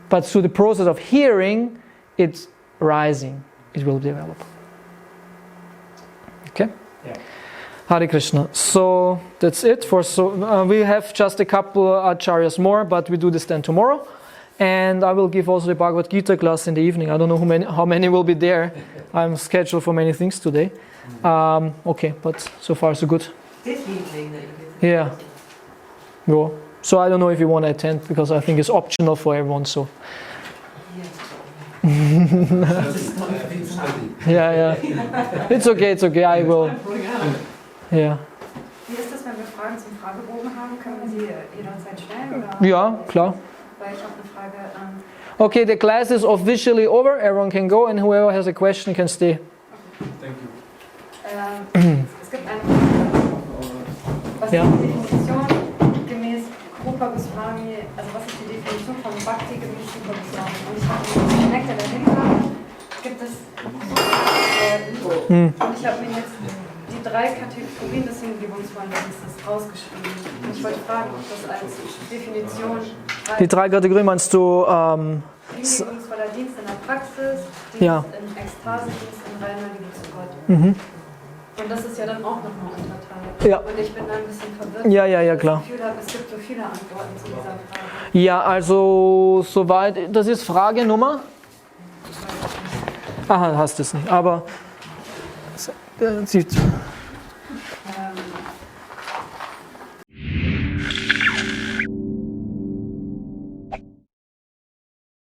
But through the process of hearing, it's rising. It will develop. Okay? Yeah. Hare Krishna. So that's it. We have just a couple acharyas more, but we do this then tomorrow. And I will give also the Bhagavad Gita class in the evening. I don't know how many will be there. I'm scheduled for many things today. Okay, but so far so good. This evening that you give. Yeah. Go. So I don't know if you want to attend, because I think it's optional for everyone. So. Yeah. It's okay. I will. Yeah. Wie ist das, wenn wir Fragen zum Fragebogen haben? Können wir sie jederzeit stellen? Oder? Ja, klar. Weil ich habe eine Frage. Okay, the class is officially over. Everyone can go, and whoever has a question can stay. Thank you. Es gibt eine Frage. Was ist die Definition gemäß Rupa Goswami, also was ist die Definition von Bhakti gemäß Rupa Goswami? Und ich habe einen Connector dahinter, gibt es und ich habe mir jetzt die 3 Kategorien des Hingebungsverhältnisses rausgeschrieben. Und ich wollte fragen, ob das als Definition Die 3 Kategorien meinst du? Hingebungsvoller Dienst in der Praxis, Dienst in Ekstase-Dienst in reiner Liebe zu Gott. Und das ist ja dann auch nochmal unterteilt. Ja. Und ich bin da ein bisschen verwirrt. Ja, klar. Ich das Gefühl habe, es gibt so viele Antworten zu dieser Frage. Ja, also soweit, das ist Frage Nummer? Aha, hast du es nicht, aber sieht